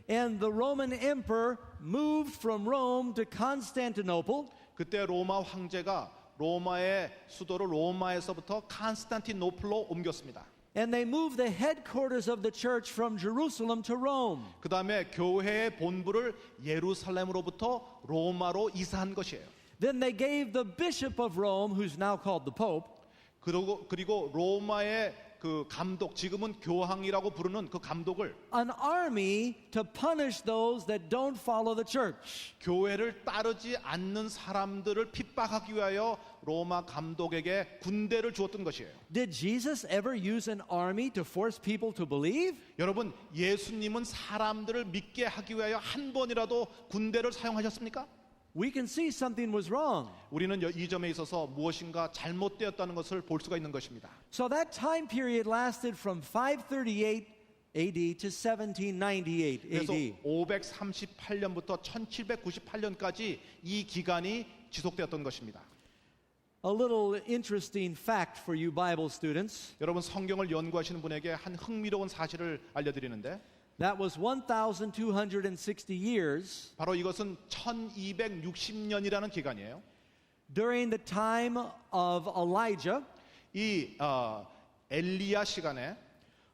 and the Roman emperor moved from Rome to Constantinople. 그때 로마 황제가 로마의 수도를 로마에서부터 칸스탄티노플로 옮겼습니다. And they moved the headquarters of the church from Jerusalem to Rome. 그 다음에 교회의 본부를 예루살렘으로부터 로마로 이사한 것이에요. Then they gave the bishop of Rome, who's now called the Pope, 그리고 로마의 그 감독, 지금은 교황이라고 부르는 그 감독을 an army to punish those that don't follow the church. 교회를 따르지 않는 사람들을 핍박하기 위하여 로마 감독에게 군대를 주었던 것이에요. Did Jesus ever use an army to force people to believe? 여러분, 예수님은 사람들을 믿게 하기 위하여 한 번이라도 군대를 사용하셨습니까? We can see something was wrong. 우리는 이 점에 있어서 무엇인가 잘못되었다는 것을 볼 수가 있는 것입니다. So that time period lasted from 538 AD to 1798 그래서 AD. 538년부터 1798년까지 이 기간이 지속되었던 것입니다. A little interesting fact for you Bible students. 여러분, 성경을 연구하시는 분에게 한 흥미로운 사실을 알려드리는데 That was 1,260 years 바로 이것은 1260년이라는 기간이에요. during the time of Elijah. 이 엘리야 시간에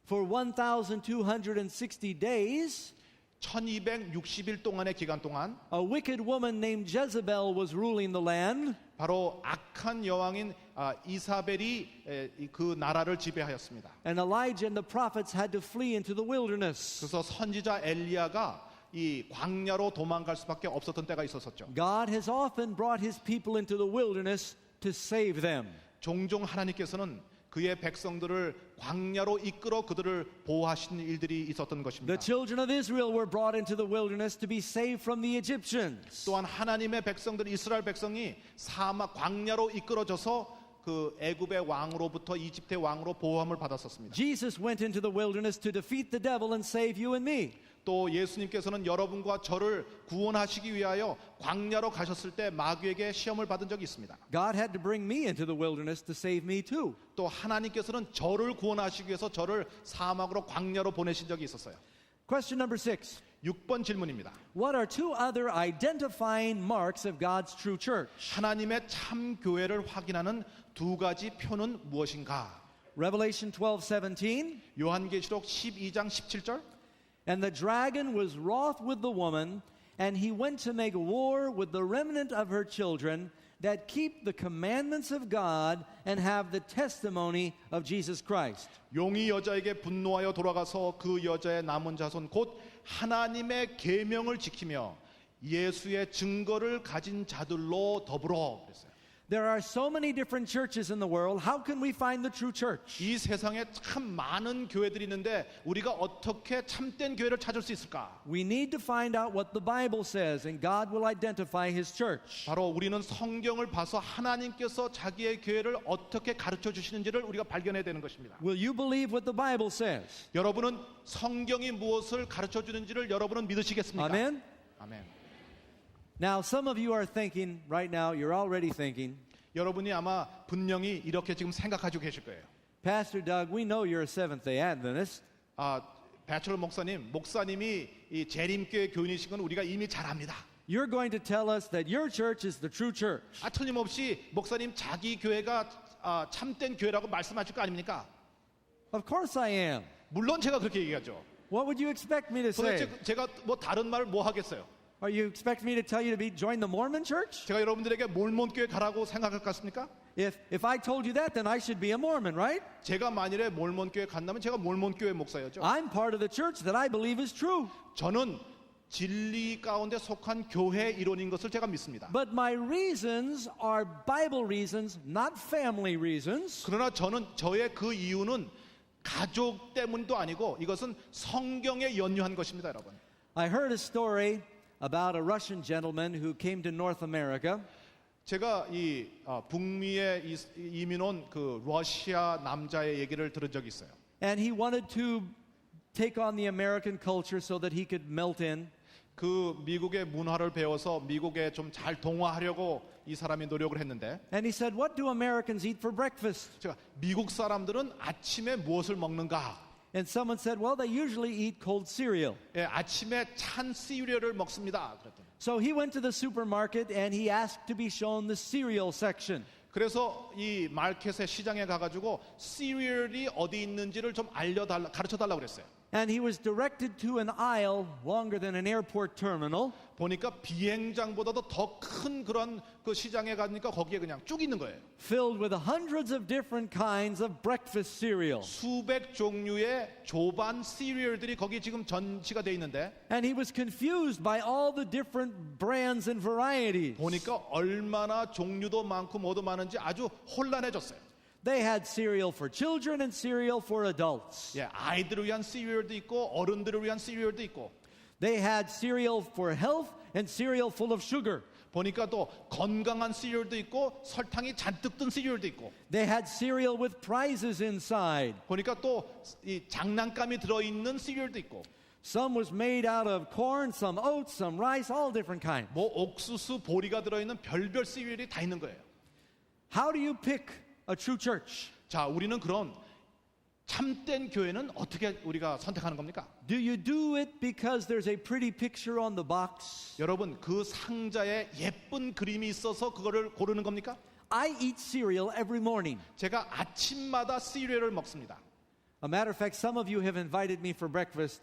For 1,260 days, 1260일 동안의 기간 동안 a wicked woman named Jezebel was ruling the land. 바로 악한 여왕인 이사벨이 그 나라를 지배하였습니다. And Elijah and the prophets had to flee into the wilderness. 그래서 선지자 엘리야가 이 광야로 도망갈 수밖에 없었던 때가 있었었죠. God has often brought his people into the wilderness to save them. 종종 하나님께서는 그의 백성들을 광야로 이끌어 그들을 보호하시는 일들이 있었던 The 것입니다. children of Israel were brought into the wilderness to be saved from the Egyptians. 또한 하나님의 백성들, 이스라엘 백성이 사막 광야로 이끌어져서 그 애굽의 왕으로부터 이집트의 왕으로 보호함을 받았었습니다. Jesus went into the wilderness to defeat the devil and save you and me. 또 예수님께서는 여러분과 저를 구원하시기 위하여 광야로 가셨을 때 마귀에게 시험을 받은 적이 있습니다. God had to bring me into the wilderness to save me too. 또 하나님께서는 저를 구원하시기 위해서 저를 사막으로 광야로 보내신 적이 있었어요. Question number 6. 6번 질문입니다. What are two other identifying marks of God's true church? 하나님의 참 교회를 확인하는 두 가지 표는 무엇인가? Revelation 12:17. 요한계시록 12장 17절. And the dragon was wroth with the woman, and he went to make war with the remnant of her children that keep the commandments of God and have the testimony of Jesus Christ. 용이 여자에게 분노하여 돌아가서 그 여자의 남은 자손 곧 하나님의 계명을 지키며 예수의 증거를 가진 자들로 더불어 그랬어요. There are so many different churches in the world. How can we find the true church? 이 세상에 참 많은 교회들이 있는데 우리가 어떻게 참된 교회를 찾을 수 있을까? We need to find out what the Bible says, and God will identify His church. 바로 우리는 성경을 봐서 하나님께서 자기의 교회를 어떻게 가르쳐 주시는지를 우리가 발견해야 되는 것입니다. Will you believe what the Bible says? 여러분은 성경이 무엇을 가르쳐 주는지를 여러분은 믿으시겠습니까? Amen? 아멘. Now, some of you are thinking, right now, you're already thinking, 여러분이 아마 분명히 이렇게 지금 생각하고 계실 거예요. Pastor Doug, we know you're a Seventh-day Adventist. 배철 목사님이 이 재림교회 교인이신 건 우리가 이미 잘 압니다. You're going to tell us that your church is the true church. 틀림없이 목사님 자기 교회가 참된 교회라고 말씀하실 거 아닙니까? Of course I am. 물론 제가 그렇게 얘기하죠. What would you expect me to say? 도대체 제가 뭐 다른 말 뭐 하겠어요? Are you expect me to tell you to join the Mormon church? 제가 여러분들에게 몰몬 교회 가라고 생각할 것 같습니까? If I told you that, then I should be a Mormon, right? 제가 만일에 몰몬 교회 간다면 제가 몰몬 교회 목사였죠. I'm part of the church that I believe is true. 저는 진리 가운데 속한 교회 이론인 것을 제가 믿습니다. But my reasons are Bible reasons, not family reasons. 그러나 저의 그 이유는 가족 때문도 아니고 이것은 성경에 연유한 것입니다, 여러분. I heard a story about a Russian gentleman who came to North America. 제가 이 북미에 이민 온 그 러시아 남자의 얘기를 들은 적이 있어요. And he wanted to take on the American culture so that he could melt in. 그 미국의 문화를 배워서 미국에 좀 잘 동화하려고 이 사람이 노력을 했는데 And he said, "What do Americans eat for breakfast?" 제가 미국 사람들은 아침에 무엇을 먹는가? And someone said, "Well, they usually eat cold cereal." 예, 아침에 찬 시리얼을 먹습니다. 그랬더니 So he went to the supermarket and he asked to be shown the cereal section. 그래서 이 마켓의 시장에 가가지고 시리얼이 어디 있는지를 좀 가르쳐달라고 그랬어요. And he was directed to an aisle longer than an airport terminal. 보니까 비행장보다도 더 큰 그런 그 시장에 가니까 거기에 그냥 쭉 있는 거예요. Filled with hundreds of different kinds of breakfast cereal. 수백 종류의 조반 시리얼들이 거기 지금 전시가 돼 있는데 And he was confused by all the different brands and varieties. 보니까 얼마나 종류도 많고 뭐도 많은지 아주 혼란해졌어요. They had cereal for children and cereal for adults. 예, 아이들을 위한 시리얼도 있고 어른들을 위한 시리얼도 있고 They had cereal for health and cereal full of sugar. 보니까 또 건강한 시리얼도 있고 설탕이 잔뜩 든 시리얼도 있고 They had cereal with prizes inside. 보니까 또 이 장난감이 들어있는 시리얼도 있고 Some was made out of corn, some oats, some rice, all different kinds. 뭐 옥수수 보리가 들어있는 별별 시리얼이 다 있는 거예요. How do you pick a true church? 자, 우리는 그럼 참된 교회는 어떻게 우리가 선택하는 겁니까? Do you do it because there's a pretty picture on the box? 여러분 그 상자에 예쁜 그림이 있어서 그거를 고르는 겁니까? I eat cereal every morning. 제가 아침마다 시리얼을 먹습니다. A matter of fact, some of you have invited me for breakfast.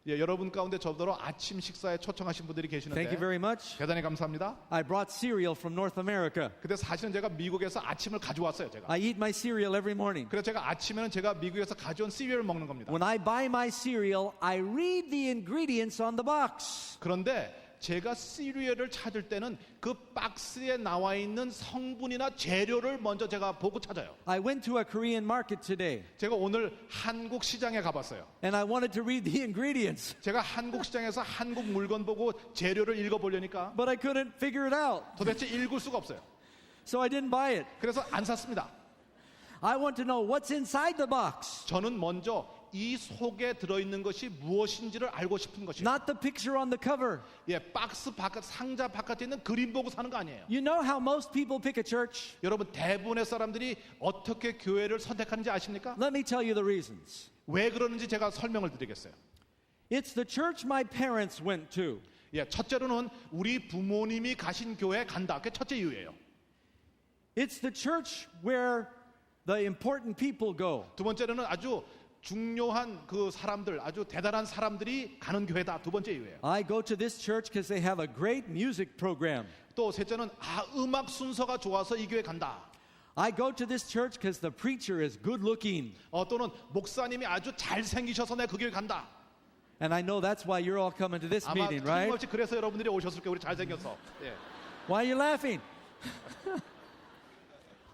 예, 여러분 가운데 저더러 아침 식사에 초청하신 분들이 Thank you 계시는데 very much. 대단히 감사합니다. I brought cereal from North America. 근데 사실은 제가 미국에서 아침을 가져왔어요, 제가. I eat my cereal every morning. 그래서 제가 아침에는 제가 미국에서 가져온 시리얼을 먹는 겁니다. When I buy my cereal, I read the ingredients on the box. 그런데 제가 시리얼을 찾을 때는 그 박스에 나와 있는 성분이나 재료를 먼저 제가 보고 찾아요. I went to a Korean market today 제가 오늘 한국 시장에 가봤어요. and I wanted to read the ingredients, 제가 한국 시장에서 한국 물건 보고 재료를 읽어보려니까 but I couldn't figure it out. 도대체 읽을 수가 없어요. So I didn't buy it. 그래서 안 샀습니다. I want to know what's inside the box, 저는 먼저 이 속에 들어있는 것이 무엇인지를 알고 싶은 것이에요. not the picture on the cover. 예, 박스 바깥, 상자 바깥에 있는 그림 보고 사는 거 아니에요. You know how most people pick a church? 여러분 대부분의 사람들이 어떻게 교회를 선택하는지 아십니까? Let me tell you the reasons. 왜 그러는지 제가 설명을 드리겠어요. It's the church my parents went to. 예, 첫째로는 우리 부모님이 가신 교회에 간다. 그게 첫째 이유예요. It's the church where the important people go. 두 번째로는 아주 중요한 그 사람들, 아주 대단한 사람들이 가는 교회다. 두 번째 이유예요. I go to this church because they have a great music program. 또 셋째는 음악 순서가 좋아서 이 교회 간다. I go to this church because the preacher is good looking. 또는 목사님이 아주 잘생기셔서 내가 그 교회 간다. And I know that's why you're all coming to this 아마 meeting, right? 틀림없이 그래서 여러분들이 오셨을 거예요. 우리 잘생겨서. 예. Why are you laughing?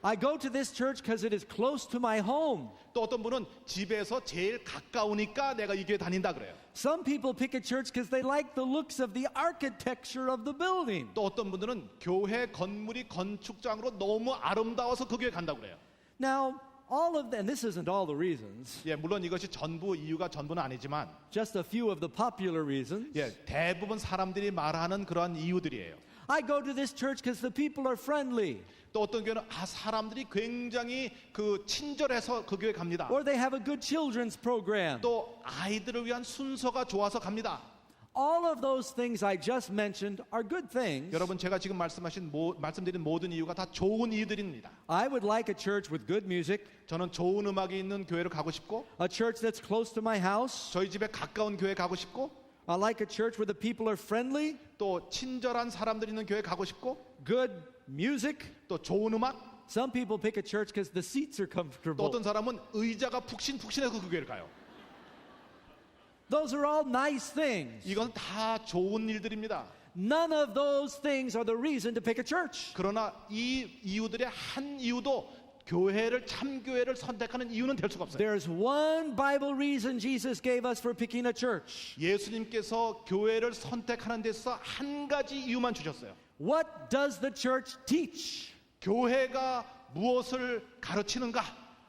I go to this church because it is close to my home. 또 어떤 분은 집에서 제일 가까우니까 내가 이 교회 다닌다 그래요. Some people pick a church because they like the looks of the architecture of the building. 또 어떤 분들은 교회 건물이 건축장으로 너무 아름다워서 그 교회 간다고 그래요. Now, all of them, and this isn't all the reasons, 예, 물론 이것이 전부 이유가 전부는 아니지만 just a few of the popular reasons. 예, 대부분 사람들이 말하는 그러한 이유들이에요. I go to this church because the people are friendly, 또 어떤 교회는 사람들이 굉장히 그 친절해서 그 교회 갑니다. or they have a good children's program. 또 아이들을 위한 순서가 좋아서 갑니다. All of those things I just mentioned are good things. 여러분 제가 지금 말씀드린 모든 이유가 다 좋은 이유들입니다. I would like a church with good music, 저는 좋은 음악이 있는 교회를 가고 싶고 a church that's close to my house. 저희 집에 가까운 교회 가고 싶고 I like a church where the people are friendly, 또 친절한 사람들 있는 교회 가고 싶고 good music. 또 좋은 음악. Some people pick a church because the seats are 또 comfortable. 어떤 사람은 의자가 푹신푹신해서 그 교회를 가요. Those are all nice things. 이건 다 좋은 일들입니다. None of those things are the reason to pick a church. 그러나 이 이유들의 한 이유도 교회를 참교회를 선택하는 이유는 될 수가 없어요. There's one Bible reason Jesus gave us for picking a church. 예수님께서 교회를 선택하는 데서 한 가지 이유만 주셨어요. What does the church teach? 교회가 무엇을 가르치는가?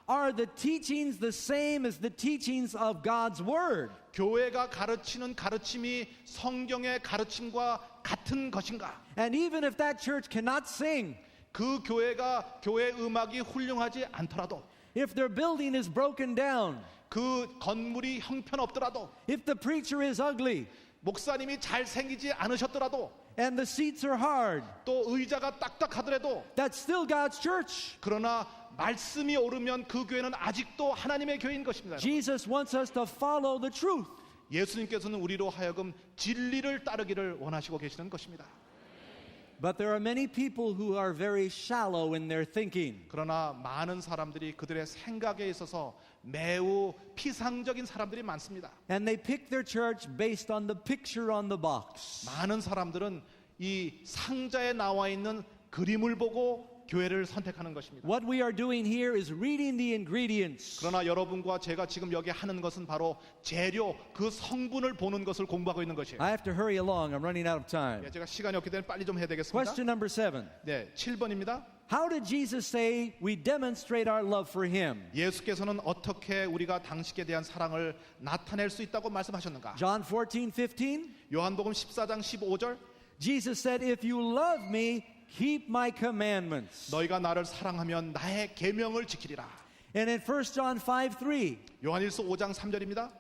Are the teachings the same as the teachings of God's Word? 교회가 가르치는 가르침이 성경의 가르침과 같은 것인가? And even if that church cannot sing, 그 교회가 교회 음악이 훌륭하지 않더라도, if their building is broken down, 그 건물이 형편없더라도, if the preacher is ugly, 목사님이 잘생기지 않으셨더라도, and the seats are hard, 또 의자가 딱딱하더라도, that's still God's church. 그러나 말씀이 오르면 그 교회는 아직도 하나님의 교회인 것입니다. Jesus wants us to follow the truth. 예수님께서는 우리로 하여금 진리를 따르기를 원하시고 계시는 것입니다. But there are many people who are very shallow in their thinking. 그러나 많은 사람들이 그들의 생각에 있어서 매우 피상적인 사람들이 많습니다. And they pick their church based on the picture on the box. 많은 사람들은 이 상자에 나와 있는 그림을 보고 교회를 선택하는 것입니다. What we are doing here is reading the ingredients. 그러나 여러분과 제가 지금 여기 하는 것은 바로 재료, 그 성분을 보는 것을 공부하고 있는 것이에요. I have to hurry along. I'm running out of time. 예, 제가 시간이 없기 때문에 빨리 좀 해야 되겠습니다. Question number 7. 네, 7번입니다. How did Jesus say we demonstrate our love for him? 예수께서는 어떻게 우리가 당신에 대한 사랑을 나타낼 수 있다고 말씀하셨는가? John 14:15. 요한복음 14장 15절, Jesus said, "If you love me, keep my commandments." 너희가 나를 사랑하면 나의 계명을 지키리라. And in 1 John 5:3, 요한일서 5장 3절입니다.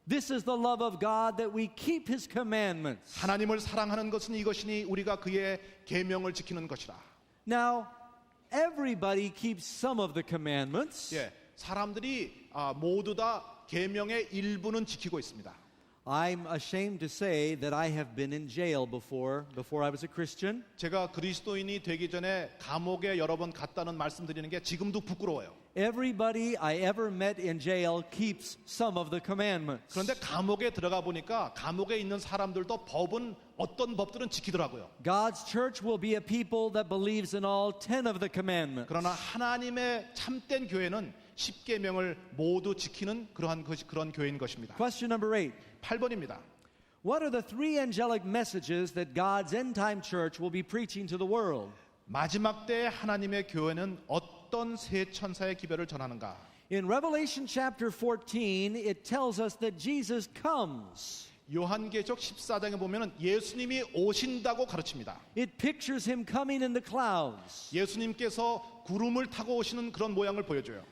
this is the love of God that we keep his commandments. 하나님을 사랑하는 것은 이것이니 우리가 그의 계명을 지키는 것이라. Now, everybody keeps some of the commandments. 예, 사람들이 모두 다 계명의 일부는 지키고 있습니다. I'm ashamed to say that I have been in jail before I was a Christian. 제가 그리스도인이 되기 전에 감옥에 여러 번 갔다는 말씀드리는 게 지금도 부끄러워요. Everybody I ever met in jail keeps some of the commandments. 그런데 감옥에 들어가 보니까 감옥에 있는 사람들도 법은 어떤 법들은 지키더라고요. God's church will be a people that believes in all 10 of the commandments. 그러나 하나님의 참된 교회는 10계명을 모두 지키는 그런 교회인 것입니다. Question number 8. 8번입니다. What are the 3 angelic messages that God's end time church will be preaching to the world? 마지막 때 하나님의 교회는 어떤 세 천사의 기별을 전하는가? In Revelation chapter 14, it tells us that Jesus comes. 요한계시록 14장에 보면은 예수님이 오신다고 가르칩니다. It pictures him coming in the clouds. 예수님께서 구름을 타고 오시는 그런 모양을 보여줘요.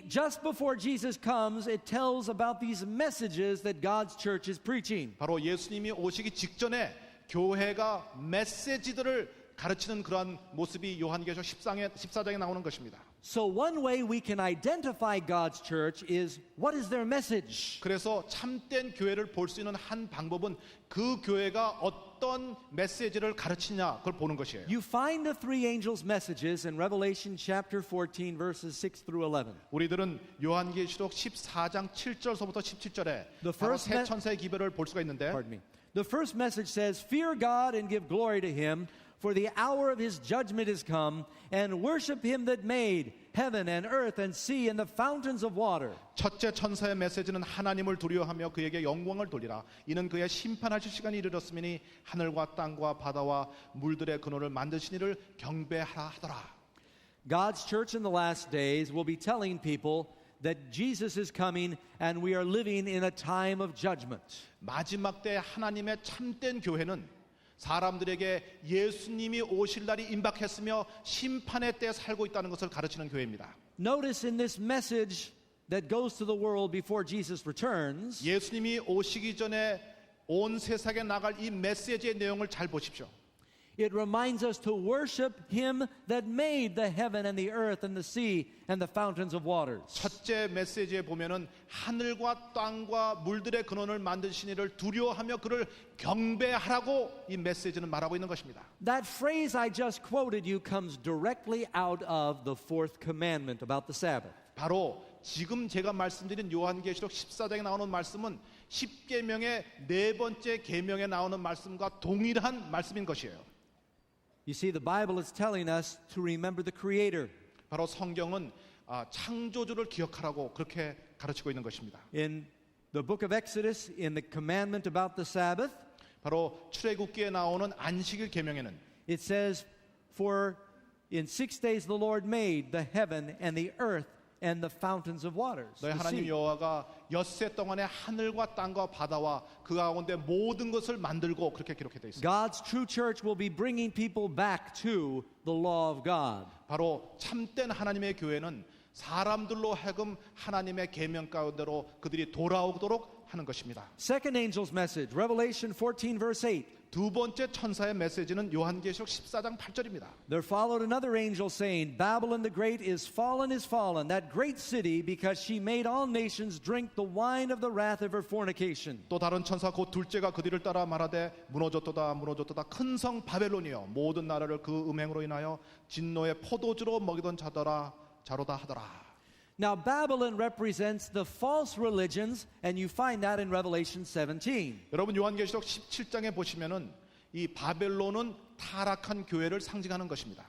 Just before Jesus comes, it tells about these messages that God's church is preaching. 바로 예수님이 오시기 직전에 교회가 메시지들을 가르치는 그러한 모습이 요한계시록 14장에 나오는 것입니다. So one way we can identify God's church is what is their message? 그래서 참된 교회를 볼 수 있는 한 방법은 그 교회가 어떤 메시지를 가르치냐 그걸 보는 것이에요. You find the 3 angels' messages in Revelation chapter 14 verses 6 through 11. 우리들은 요한계시록 14장 7절서부터 17절에 The 바로 first 세 천사의 기별을 볼 수가 있는데 Pardon me. The first message says, "Fear God and give glory to him, for the hour of his judgment is come, and worship him that made heaven and earth and sea and the fountains of water." 첫째 천사의 메시지는 하나님을 두려워하며 그에게 영광을 돌리라. 이는 그의 심판하실 시간이 이르렀으니 하늘과 땅과 바다와 물들의 근원을 만드신 이를 경배하라 하더라. God's church in the last days will be telling people that Jesus is coming and we are living in a time of judgment. 마지막 때 하나님의 참된 교회는 사람들에게 예수님이 오실 날이 임박했으며 심판의 때에 살고 있다는 것을 가르치는 교회입니다. Notice in this message that goes to the world before Jesus returns, 예수님이 오시기 전에 온 세상에 나갈 이 메시지의 내용을 잘 보십시오. it reminds us to worship him that made the heaven and the earth and the sea and the fountains of waters. 첫째 메시지에 보면은 하늘과 땅과 물들의 근원을 만드신 이를 두려워하며 그를 경배하라고 이 메시지는 말하고 있는 것입니다. That phrase I just quoted you comes directly out of the 4th commandment about the Sabbath. 바로 지금 제가 말씀드린 요한계시록 14장에 나오는 말씀은 10계명의 네 번째 계명에 나오는 말씀과 동일한 말씀인 것이에요. You see, the Bible is telling us to remember the Creator. 바로 성경은 창조주를 기억하라고 그렇게 가르치고 있는 것입니다. In the book of Exodus, in the commandment about the Sabbath, 바로 출애굽기에 나오는 안식일 계명에는 it says, For in 6 days the Lord made the heaven and the earth and the fountains of waters. 너희 the 하나님 sea. 여호와가 엿새 동안에 하늘과 땅과 바다와 그 가운데 모든 것을 만들고 그렇게 기록되어 있습니다. God's true church will be bringing people back to the law of God. 바로 참된 하나님의 교회는 사람들로 하여금 하나님의 계명 가운데로 그들이 돌아오도록 하는 것입니다. Second angel's message, Revelation 14, verse 8. 두 번째 천사의 메시지는 요한계시록 14장 8절입니다. There followed another angel saying, Babylon the great is fallen, that great city, because she made all nations drink the wine of the wrath of her fornication. 또 다른 천사 곧 둘째가 그 뒤를 따라 말하되 무너졌도다 큰 성 바벨론이여 모든 나라를 그 음행으로 인하여 진노의 포도주로 먹이던 자로다 하더라. Now, Babylon represents the false religions, and you find that in Revelation 17. 여러분 요한계시록 17장에 보시면은 이 바벨론은 타락한 교회를 상징하는 것입니다.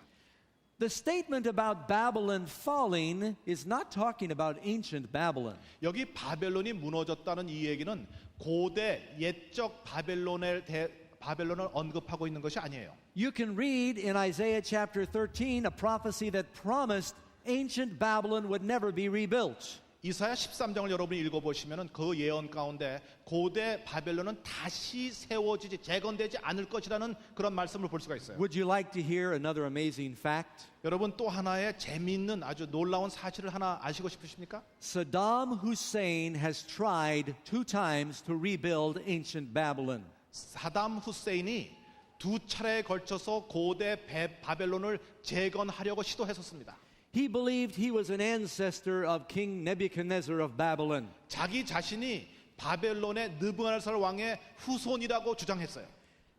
The statement about Babylon falling is not talking about ancient Babylon. 여기 바벨론이 무너졌다는 이 얘기는 고대 옛적 바벨론을 언급하고 있는 것이 아니에요. You can read in Isaiah chapter 13 a prophecy that promised ancient Babylon would never be rebuilt. 이사야 13장을 여러분이 읽어보시면 그 예언 가운데 고대 바벨론은 다시 세워지지 재건되지 않을 것이라는 그런 말씀을 볼 수가 있어요. Would you like to hear another amazing fact? 여러분 또 하나의 재미있는 아주 놀라운 사실을 하나 아시고 싶으십니까? Saddam Hussein has tried 2 times to rebuild ancient Babylon. 사담 후세인이 두 차례에 걸쳐서 고대 바벨론을 재건하려고 시도했었습니다. He believed he was an ancestor of King Nebuchadnezzar of Babylon. 자기 자신이 바벨론의 느부갓네살 왕의 후손이라고 주장했어요.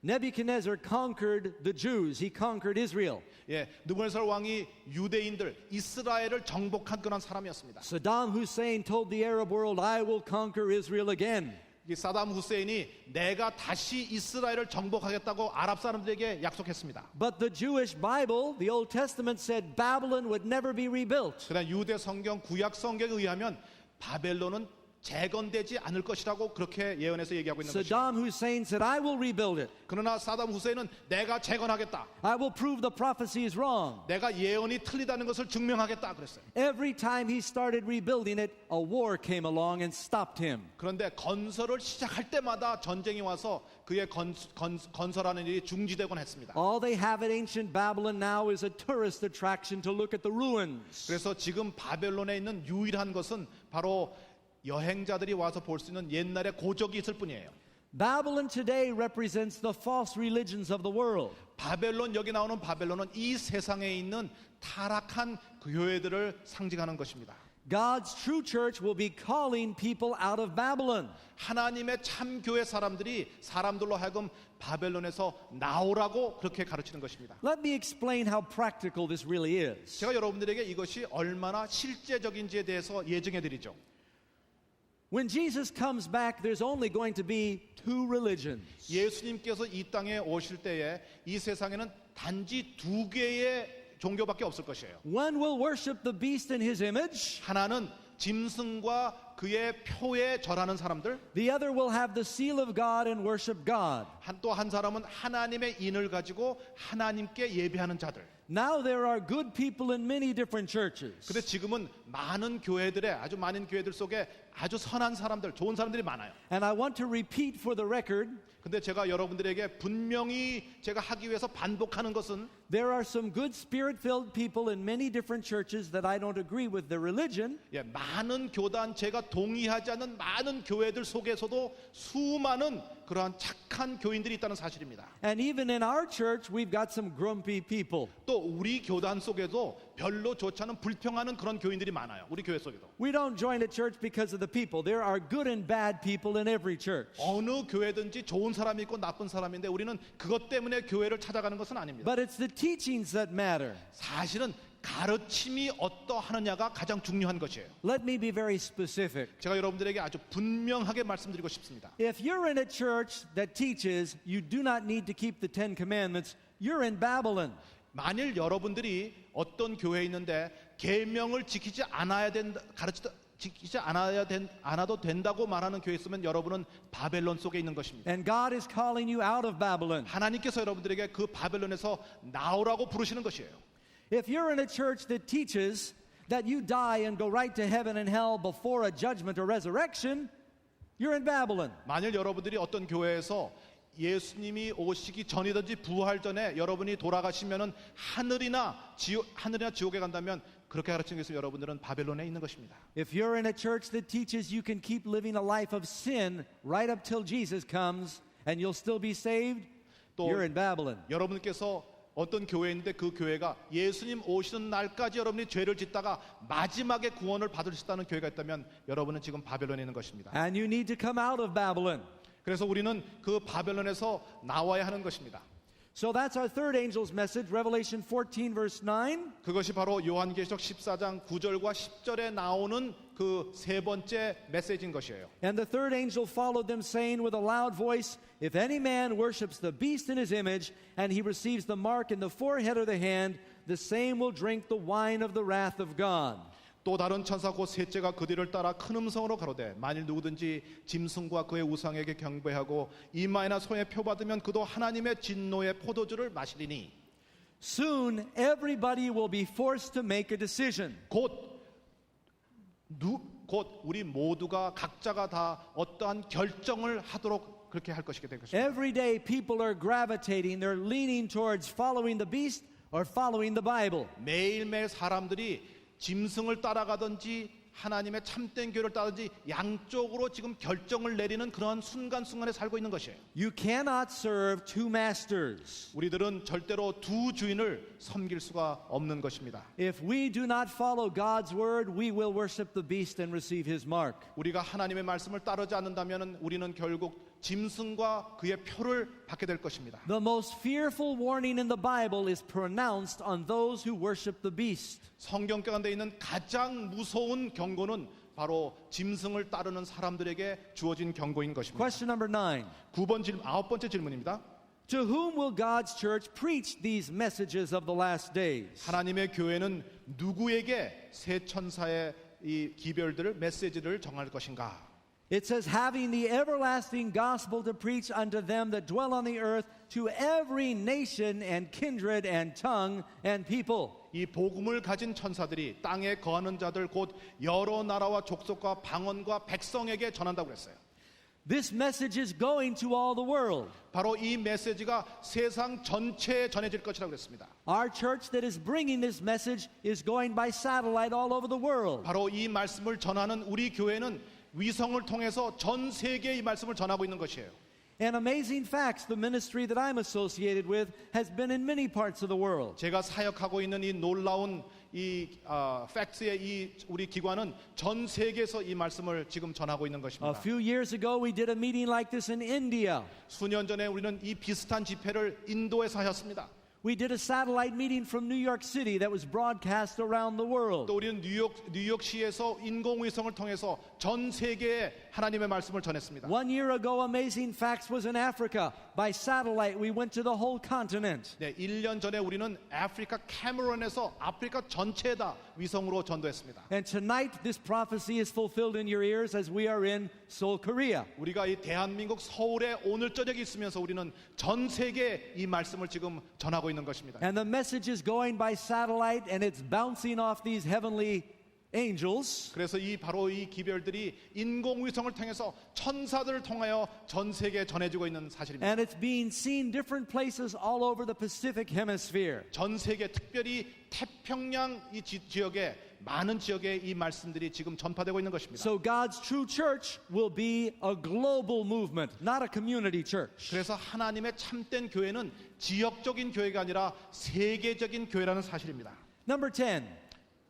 Nebuchadnezzar conquered the Jews. He conquered Israel. 예, 느부갓네살 왕이 유대인들 이스라엘을 정복한 그런 사람이었습니다. Saddam Hussein told the Arab world, I will conquer Israel again. 이 사담 후세인이 내가 다시 이스라엘을 정복하겠다고 아랍 사람들에게 약속했습니다. But the Jewish Bible, the Old Testament, said Babylon would never be rebuilt. 그러나 유대 성경 구약 성경에 의하면 바벨론은 재건되지 않을 것이라고 그렇게 예언해서 얘기하고 있는 것이죠. Saddam Hussein said, I will rebuild it. 그러나 사담 후세인은 내가 재건하겠다. I will prove the prophecy is wrong. 내가 예언이 틀리다는 것을 증명하겠다 그랬어요. Every time he started rebuilding it, a war came along and stopped him. 그런데 건설을 시작할 때마다 전쟁이 와서 그의 건설하는 일이 중지되곤 했습니다. All they have at ancient Babylon now is a tourist attraction to look at the ruins. 그래서 지금 바벨론에 있는 유일한 것은 바로 여행자들이 와서 볼 수 있는 옛날의 고적이 있을 뿐이에요. Babylon today represents the false religions of the world. 바벨론 여기 나오는 바벨론은 이 세상에 있는 타락한 교회들을 상징하는 것입니다. God's true church will be calling people out of Babylon. 하나님의 참 교회 사람들로 하여금 바벨론에서 나오라고 그렇게 가르치는 것입니다. Let me explain how practical this really is. 제가 여러분들에게 이것이 얼마나 실제적인지에 대해서 예증해 드리죠. When Jesus comes back, there's only going to be 2 religions. 예수님께서 이 땅에 오실 때에 이 세상에는 단지 2개의 종교밖에 없을 것이에요. One will worship the beast in his image. 하나는 짐승과 그의 표에 절하는 사람들, The other will have the seal of God and worship God. 또 한 사람은 하나님의 인을 가지고 하나님께 예배하는 자들. Now there are good people in many different churches. 근데 지금은 아주 많은 교회들 속에 아주 선한 사람들, 좋은 사람들이 많아요. And I want to repeat for the record, 근데 제가 여러분들에게 분명히 제가 하기 위해서 반복하는 것은 there are some good spirit-filled people in many different churches that I don't agree with their religion. 많은 교단, 제가 동의하지 않는 많은 교회들 속에서도 수많은 그러한 착한 교인들이 있다는 사실입니다. And even in our church, we've got some grumpy people. 또 우리 교단 속에도 별로 좋지 않은 불평하는 그런 교인들이 많아요. 우리 교회 속에도. We don't join a church because of the people. There are good and bad people in every church. 어느 교회든지 좋은 사람이 있고 나쁜 사람인데 우리는 그것 때문에 교회를 찾아가는 것은 아닙니다. But it's the teachings that matter. 사실은 가르침이 어떠하느냐가 가장 중요한 것이에요. Let me be very specific. 제가 여러분들에게 아주 분명하게 말씀드리고 싶습니다. If you're in a church that teaches you do not need to keep the Ten Commandments, you're in Babylon. 만일 여러분들이 어떤 교회에 있는데 계명을 지키지 않아도 된다고 말하는 교회에 있으면 여러분은 바벨론 속에 있는 것입니다. And God is calling you out of Babylon. 하나님께서 여러분들에게 그 바벨론에서 나오라고 부르시는 것이에요. If you're in a church that teaches that you die and go right to heaven and hell before a judgment or resurrection, you're in Babylon. 만일 여러분들이 어떤 교회에서 예수님이 오시기 전이든지 부활 전에 여러분이 돌아가시면은 하늘이나 지옥에 간다면 그렇게 가르치는 것은 여러분들은 바벨론에 있는 것입니다. If you're in a church that teaches you can keep living a life of sin right up till Jesus comes and you'll still be saved, 또 you're in Babylon. 여러분께서 어떤 교회에 있는데 그 교회가 예수님 오시는 날까지 여러분이 죄를 짓다가 마지막에 구원을 받을 수 있다는 교회가 있다면 여러분은 지금 바벨론에 있는 것입니다. And you need to come out of Babylon. 그래서 우리는 그 바벨론에서 나와야 하는 것입니다. So that's our third angel's message, Revelation 14 verse 9. 그것이 바로 요한계시록 14장 9절과 10절에 나오는 그 세 번째 메시지인 것이에요. And the third angel followed them, saying with a loud voice, If any man worships the beast in his image, and he receives the mark in the forehead or the hand, the same will drink the wine of the wrath of God. 또 다른 천사 곧 셋째가 그 뒤를 따라 큰 음성으로 가로되 만일 누구든지 짐승과 그의 우상에게 경배하고 이마에나 손에 표받으면 그도 하나님의 진노의 포도주를 마시리니 Soon everybody will be forced to make a decision. 곧 우리 모두가 각자가 다 어떠한 결정을 하도록 그렇게 할 것이게 될 것입니다. Every day people are gravitating, they're leaning towards following the beast or following the Bible. 매일매일 사람들이 짐승을 따라가든지 하나님의 참된 교회를 따르든지 양쪽으로 지금 결정을 내리는 그런 순간순간에 살고 있는 것이에요. You cannot serve two masters. 우리들은 절대로 두 주인을 섬길 수가 없는 것입니다. If we do not follow God's word, we will worship the beast and receive his mark. 우리가 하나님의 말씀을 따르지 않는다면 우리는 결국 짐승과 그의 표를 받게 될 것입니다. The most fearful warning in the Bible is pronounced on those who worship the beast. 성경 가운데 있는 가장 무서운 경고는 바로 짐승을 따르는 사람들에게 주어진 경고인 것입니다. Question number 9. 아홉 번째 질문입니다. To whom will God's church preach these messages of the last days? 하나님의 교회는 누구에게 새 천사의 이 기별들을 메시지를 정할 것인가? It says, having the everlasting gospel to preach unto them that dwell on the earth, to every nation and kindred and tongue and people. 이 복음을 가진 천사들이 땅에 거하는 자들 곧 여러 나라와 족속과 방언과 백성에게 전한다고 그랬어요. This message is going to all the world. 바로 이 메시지가 세상 전체에 전해질 것이라고 그랬습니다. Our church that is bringing this message is going by satellite all over the world. 바로 이 말씀을 전하는 우리 교회는 위성을 통해서 전 세계에 이 말씀을 전하고 있는 것이에요. And amazing facts, the ministry that I'm associated with has been in many parts of the world. 제가 사역하고 있는 이 놀라운 이 팩트의 이 우리 기관은 전 세계에서 이 말씀을 지금 전하고 있는 A 것입니다. few years ago, we did a meeting like this in India. 수년 전에 우리는 이 비슷한 집회를 인도에서 하였습니다. We did a satellite meeting from New York City that was broadcast around the world. 또 우리는 뉴욕시에서 인공위성을 통해서 전 세계에 하나님의 말씀을 전했습니다. 1 year ago, Amazing Facts was in Africa. By satellite, we went to the whole continent. 네, 1년 전에 우리는 아프리카 캐머런에서 아프리카 전체에다 위성으로 전도했습니다. And tonight, this prophecy is fulfilled in your ears as we are in Seoul, Korea. 우리가 이 대한민국 서울에 오늘 저녁에 있으면서 우리는 전 세계에 이 말씀을 지금 전하고 있는 것입니다. And the message is going by satellite and it's bouncing off these heavenly angels. 그래서 바로 이 기별들이 인공위성을 통해서 천사들을 통하여 전 세계에 전해지고 있는 사실입니다. And it's being seen different places all over the Pacific Hemisphere. 전 세계 특별히 태평양 이 지역에 많은 지역에 이 말씀들이 지금 전파되고 있는 것입니다. So God's true church will be a global movement, not a community church. 그래서 하나님의 참된 교회는 지역적인 교회가 아니라 세계적인 교회라는 사실입니다. Number 10.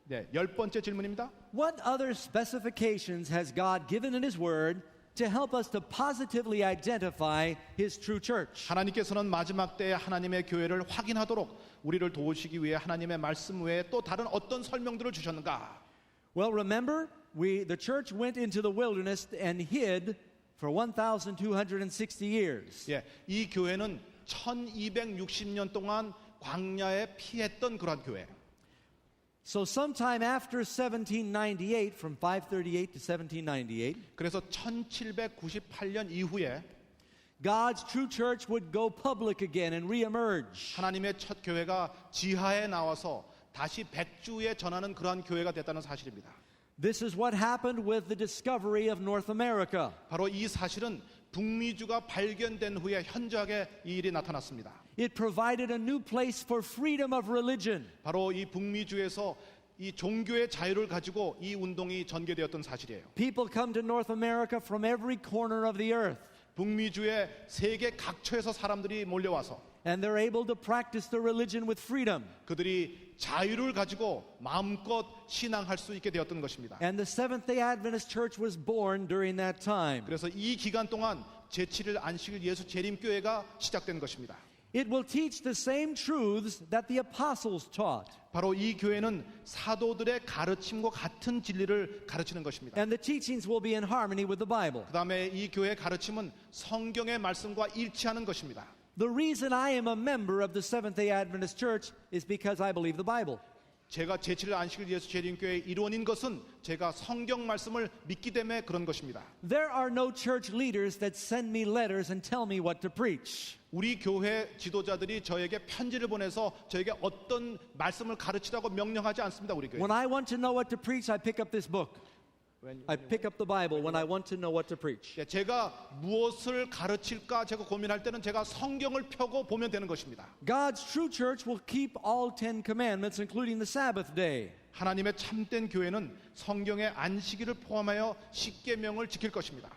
네, 10번째 질문입니다. What other specifications has God given in His Word to help us to positively identify His true church. 하나님께서는 마지막 때에 하나님의 교회를 확인하도록 우리를 도우시기 위해 하나님의 말씀 외에 또 다른 어떤 설명들을 주셨는가? Well, remember, the church went into the wilderness and hid for 1,260 years. 예, 이 교회는 1260년 동안 광야에 피했던 그러한 교회. So sometime after 1798, from 538 to 1798, 그래서 1798년 이후에 God's true church would go public again and reemerge. 하나님의 첫 교회가 지하에 나와서 다시 백주에 전하는 그러한 교회가 됐다는 사실입니다. This is what happened with the discovery of North America. 바로 이 사실은 북미주가 발견된 후에 현저하게 이 일이 나타났습니다. It provided a new place for freedom of religion. 바로 이 북미주에서 이 종교의 자유를 가지고 이 운동이 전개되었던 사실이에요. People come to North America from every corner of the earth, 북미주의 세계 각처에서 사람들이 몰려와서 and they're able to practice the religion with freedom. 그들이 자유를 가지고 마음껏 신앙할 수 있게 되었던 것입니다. And the Seventh-day Adventist Church was born during that time. 그래서 이 기간 동안 제7일 안식일 예수 재림교회가 시작된 것입니다. It will teach the same truths that the apostles taught. 바로 이 교회는 사도들의 가르침과 같은 진리를 가르치는 것입니다. And the teachings will be in harmony with the Bible. 그 다음에 이 교회의 가르침은 성경의 말씀과 일치하는 것입니다. The reason I am a member of the Seventh-day Adventist Church is because I believe the Bible. 제가 제7일 안식일 예수 재림교회의 일원인 것은 제가 성경 말씀을 믿기 때문에 그런 것입니다. There are no church leaders that send me letters and tell me what to preach. 우리 교회 지도자들이 저에게 편지를 보내서 저에게 어떤 말씀을 가르치라고 명령하지 않습니다. 우리 교회. When I want to know what to preach, I pick up this book. I pick up the Bible when I want to know what to preach. 예, 제가 무엇을 가르칠까 제가 고민할 때는 제가 성경을 펴고 보면 되는 것입니다. God's true church will keep all 10 commandments, including the Sabbath day. 하나님의 참된 교회는 성경의 안식일을 포함하여 십계명을 지킬 것입니다.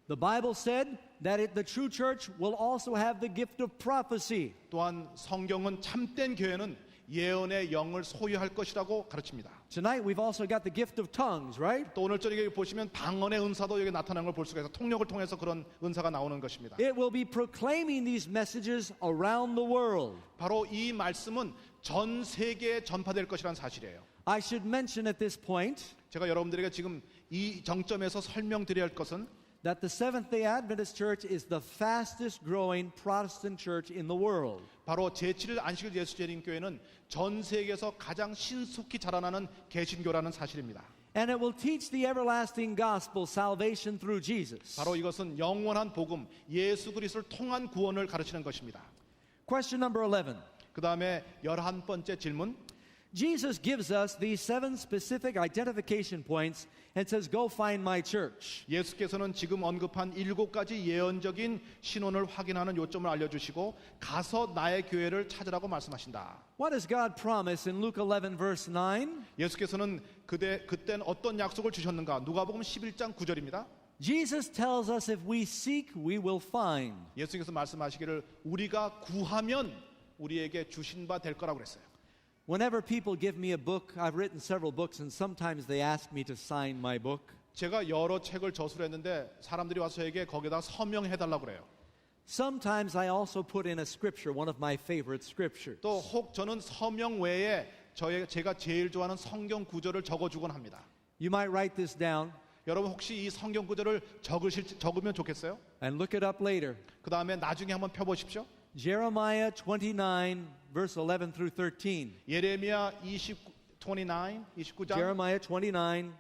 The Bible said that the true church will also have the gift of prophecy. 또한 성경은 참된 교회는 예언의 영을 소유할 것이라고 가르칩니다. Tonight we've also got the gift of tongues, right? 또 오늘 저녁에 보시면 방언의 은사도 여기 나타나는 걸 볼 수가 있어서 통역을 통해서 그런 은사가 나오는 것입니다. It will be proclaiming these messages around the world. 바로 이 말씀은 전 세계에 전파될 것이라는 사실이에요. I should mention at this point 제가 여러분들에게 지금 이 정점에서 설명드려야 할 것은 that the Seventh-day Adventist Church is the fastest growing Protestant church in the world. 바로 제7일 안식일 예수 재림교회는 전 세계에서 가장 신속히 자라나는 개신교라는 사실입니다. And it will teach the everlasting gospel, salvation through Jesus. 바로 이것은 영원한 복음, 예수 그리스도를 통한 구원을 가르치는 것입니다. Question number 11. 그 다음에 11번째 질문. Jesus gives us these 7 specific identification points and says, go find my church. 예수께서는 지금 언급한 7가지 예언적인 신원을 확인하는 요점을 알려주시고 가서 나의 교회를 찾으라고 말씀하신다. What does God promise in Luke 11 verse 9? 예수께서는 그때는 어떤 약속을 주셨는가? 누가복음 11장 9절입니다. Jesus tells us if we seek, we will find. 예수께서 말씀하시기를 우리가 구하면 우리에게 주신 바 될 거라고 그랬어요. Whenever people give me a book, I've written several books, and sometimes they ask me to sign my book. 제가 여러 책을 저술했는데 사람들이 와서 저에게 거기다 서명해달라고 그래요. Sometimes I also put in a scripture, one of my favorite scriptures. 또 혹 저는 서명 외에 제가 제일 좋아하는 성경 구절을 적어주곤 합니다. You might write this down 여러분 혹시 이 성경 구절을 적으면 좋겠어요? and look it up later. 그 다음에 나중에 한번 펴보십시오. Jeremiah 29, verse 11 through 13. 예레미야 29장 Jeremiah 29,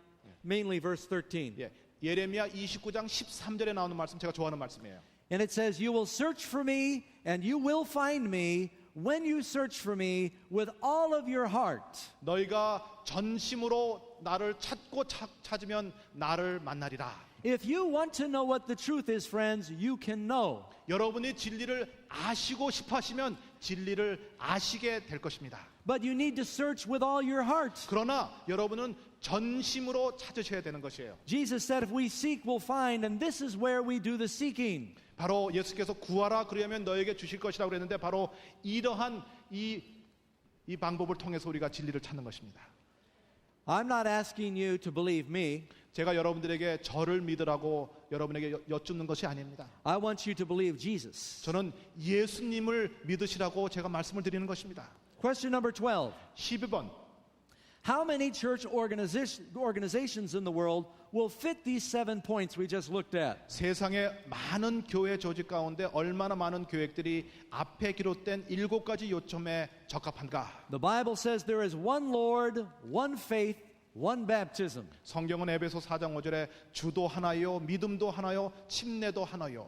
mainly verse 13. 예, 예레미야 29장 13절에 나오는 말씀 제가 좋아하는 말씀이에요. And it says, you will search for me and you will find me when you search for me with all of your heart. 너희가 전심으로 나를 찾고 찾으면 나를 만나리라. If you want to know what the truth is, friends, you can know. 여러분이 진리를 아시고 싶어 하시면 진리를 아시게 될 것입니다. But you need to search with all your heart. 그러나 여러분은 전심으로 찾으셔야 되는 것이에요. Jesus said, if we seek, we'll find, and this is where we do the seeking. 바로 예수께서 구하라 그러면 너에게 주실 것이라고 그랬는데 바로 이러한 이 방법을 통해서 우리가 진리를 찾는 것입니다. I'm not asking you to believe me. 제가 여러분들에게 저를 믿으라고 여러분에게 여쭙는 것이 아닙니다. I want you to believe Jesus. 저는 예수님을 믿으시라고 제가 말씀을 드리는 것입니다. Question number 12. 12번. How many church organizations in the world will fit these 7 points we just looked at? 세상의 많은 교회 조직 가운데 얼마나 많은 교회들이 앞에 기록된 7가지 요점에 적합한가? The Bible says there is one Lord, one faith, one baptism. 성경은 에베소 4장 5절에 주도 하나요, 믿음도 하나요, 침례도 하나요.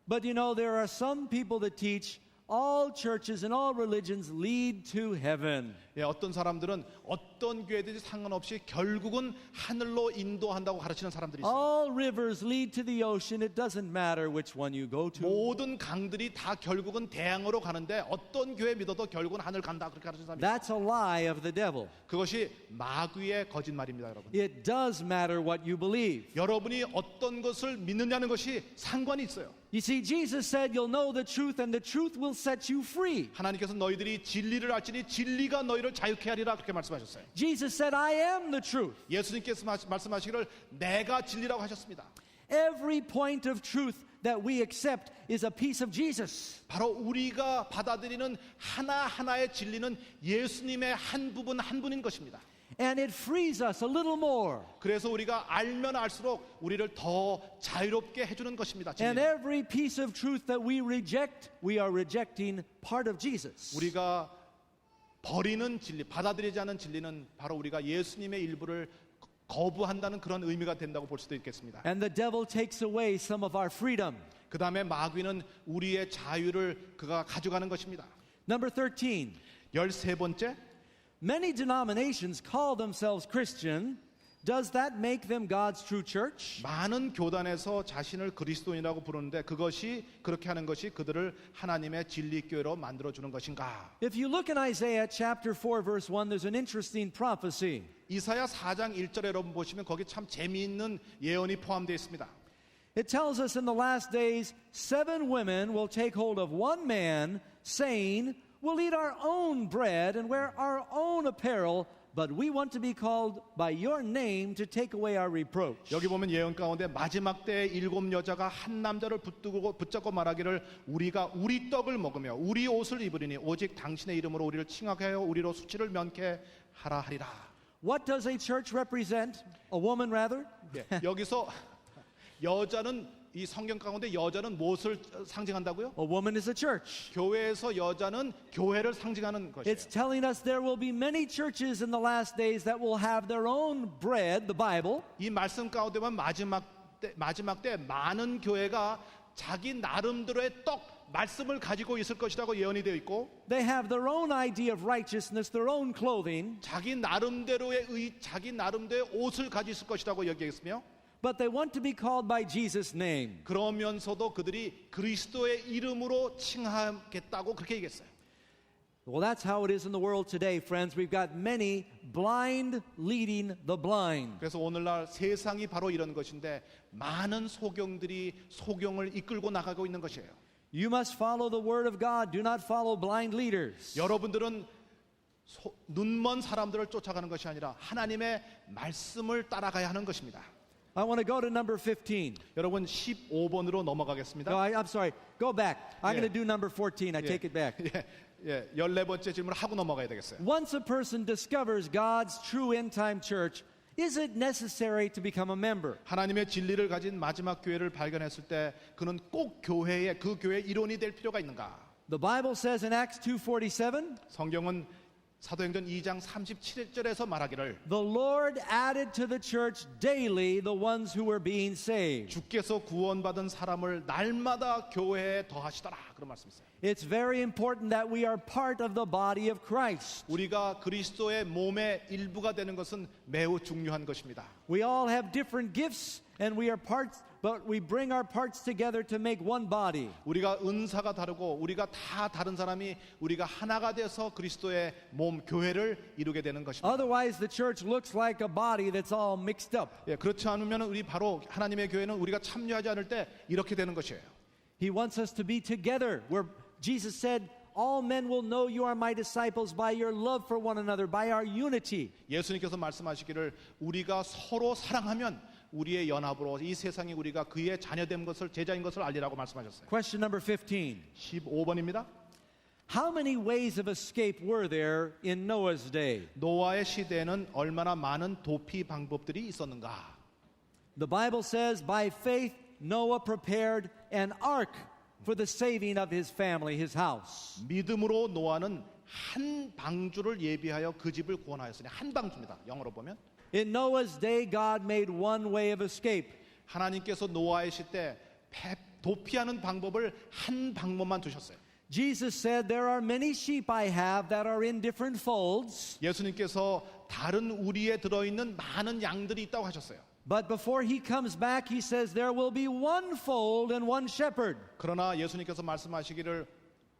But you know, there are some people that teach all churches and all religions lead to heaven. 예, 어떤 사람들은 어떤 교회든지 상관없이 결국은 하늘로 인도한다고 가르치는 사람들이 있어요. All rivers lead to the ocean. It doesn't matter which one you go to. 모든 강들이 다 결국은 대양으로 가는데 어떤 교회 믿어도 결국은 하늘 간다 그렇게 가르치는 사람이 있어요. That's a lie of the devil. 그것이 마귀의 거짓말입니다, 여러분. It does matter what you believe. 여러분이 어떤 것을 믿느냐는 것이 상관이 있어요. You see, Jesus said you'll know the truth and the truth will set you free. 하나님께서 너희들이 진리를 알지니 진리가 너희를 자유케 하리라 그렇게 말씀하셨어요. Jesus said, I am the truth. 예수님께서 말씀하시기를 내가 진리라고 하셨습니다. Every point of truth that we accept is a piece of Jesus. 바로 우리가 받아들이는 하나하나의 진리는 예수님의 한 부분 한 분인 것입니다. And it frees us a little more. 그래서 우리가 알면 알수록 우리를 더 자유롭게 해주는 것입니다. And 진리는. every piece of truth that we reject, we are rejecting part of Jesus. 우리가 버리는 진리, 받아들이지 않은 진리는 바로 우리가 예수님의 일부를 거부한다는 그런 의미가 된다고 볼 수도 있겠습니다. And the devil takes away some of our freedom. 그 다음에 마귀는 우리의 자유를 그가 가져가는 것입니다. Number 13. 13번째, Many denominations call themselves Christian. Does that make them God's true church? 많은 교단에서 자신을 그리스도인이라고 부르는데 그것이 그렇게 하는 것이 그들을 하나님의 진리교회로 만들어주는 것인가? If you look in Isaiah chapter 4 verse 1, there's an interesting prophecy. 이사야 4장 1절에 여러분 보시면 거기 참 재미있는 예언이 포함되어 있습니다. It tells us in the last days, 7 women will take hold of one man, saying, we'll eat our own bread and wear our own apparel, but we want to be called by your name to take away our reproach. 여기 보면 예언 가운데 마지막 때 7 여자가 한 남자를 붙잡고 말하기를 우리가 우리 떡을 먹으며 우리 옷을 입으리니 오직 당신의 이름으로 우리를 칭하여 우리로 수치를 면케 하라 하리라. What does a church represent? A woman rather? 예, 여기서 여자는 이 성경 가운데 여자는 무엇을 상징한다고요? A woman is a church. 교회에서 여자는 교회를 상징하는 것이에요. It's telling us there will be many churches in the last days that will have their own bread, the Bible, 이 말씀 가운데 보면 마지막 때 많은 교회가 자기 나름대로의 떡 말씀을 가지고 있을 것이라고 예언이 되어 있고 they have their own idea of righteousness, their own clothing, 자기 나름대로의 옷을 가지고 있을 것이라고 얘기했으며 but they want to be called by Jesus' name. 그러면서도 그들이 그리스도의 이름으로 칭하겠다고 그렇게 얘기했어요. Well, that's how it is in the world today, friends. We've got many blind leading the blind. 그래서 오늘날 세상이 바로 이런 것인데 많은 소경을 이끌고 나가고 있는 것이에요. You must follow the word of God. Do not follow blind leaders. 여러분들은 눈먼 사람들을 쫓아가는 것이 아니라 하나님의 말씀을 따라가야 하는 것입니다. I want to go to number 15. 여러분 15번으로 넘어가겠습니다. No, I'm sorry. Go back. I'm Yeah. going to do number 14. I take it back. 예, 14번째 질문을 하고 넘어가야 되겠어요. Once a person discovers God's true end-time church, is it necessary to become a member? 하나님의 진리를 가진 마지막 교회를 발견했을 때 그는 꼭 그 교회의 일원이 될 필요가 있는가? The Bible says in Acts 2:47, 성경은 사도행전 2장 37절에서 말하기를 the Lord added to the church daily the ones who were being saved. 주께서 구원받은 사람을 날마다 교회에 더하시더라 그런 말씀이세요. It's very important that we are part of the body of Christ. 우리가 그리스도의 몸의 일부가 되는 것은 매우 중요한 것입니다. We all have different gifts and we are parts, but we bring our parts together to make one body. 우리가 은사가 다르고 우리가 다 다른 사람이 우리가 하나가 돼서 그리스도의 몸 교회를 이루게 되는 것입니다. Otherwise the church looks like a body that's all mixed up. 예, 그렇지 않으면 우리 바로 하나님의 교회는 우리가 참여하지 않을 때 이렇게 되는 것이에요. He wants us to be together where Jesus said all men will know you are my disciples by your love for one another, by our unity. 예수님께서 말씀하시기를 우리가 서로 사랑하면 우리의 연합으로 이 세상에 우리가 그의 자녀된 것을 제자인 것을 알리라고 말씀하셨어요. Question number 15. 15번입니다. How many ways of escape were there in Noah's day? 노아의 시대에는 얼마나 많은 도피 방법들이 있었는가? The Bible says, by faith, Noah prepared an ark for the saving of his family, his house. 믿음으로 노아는 한 방주를 예비하여 그 집을 구원하였으니 한 방주입니다. 영어로 보면 In Noah's day, God made one way of escape. 하나님께서 노아의 시대 도피하는 방법을 한 방법만 두셨어요. Jesus said, there are many sheep I have that are in different folds. 예수님께서 다른 우리에 들어있는 많은 양들이 있다고 하셨어요. But before he comes back, he says there will be one fold and one shepherd. 그러나 예수님께서 말씀하시기를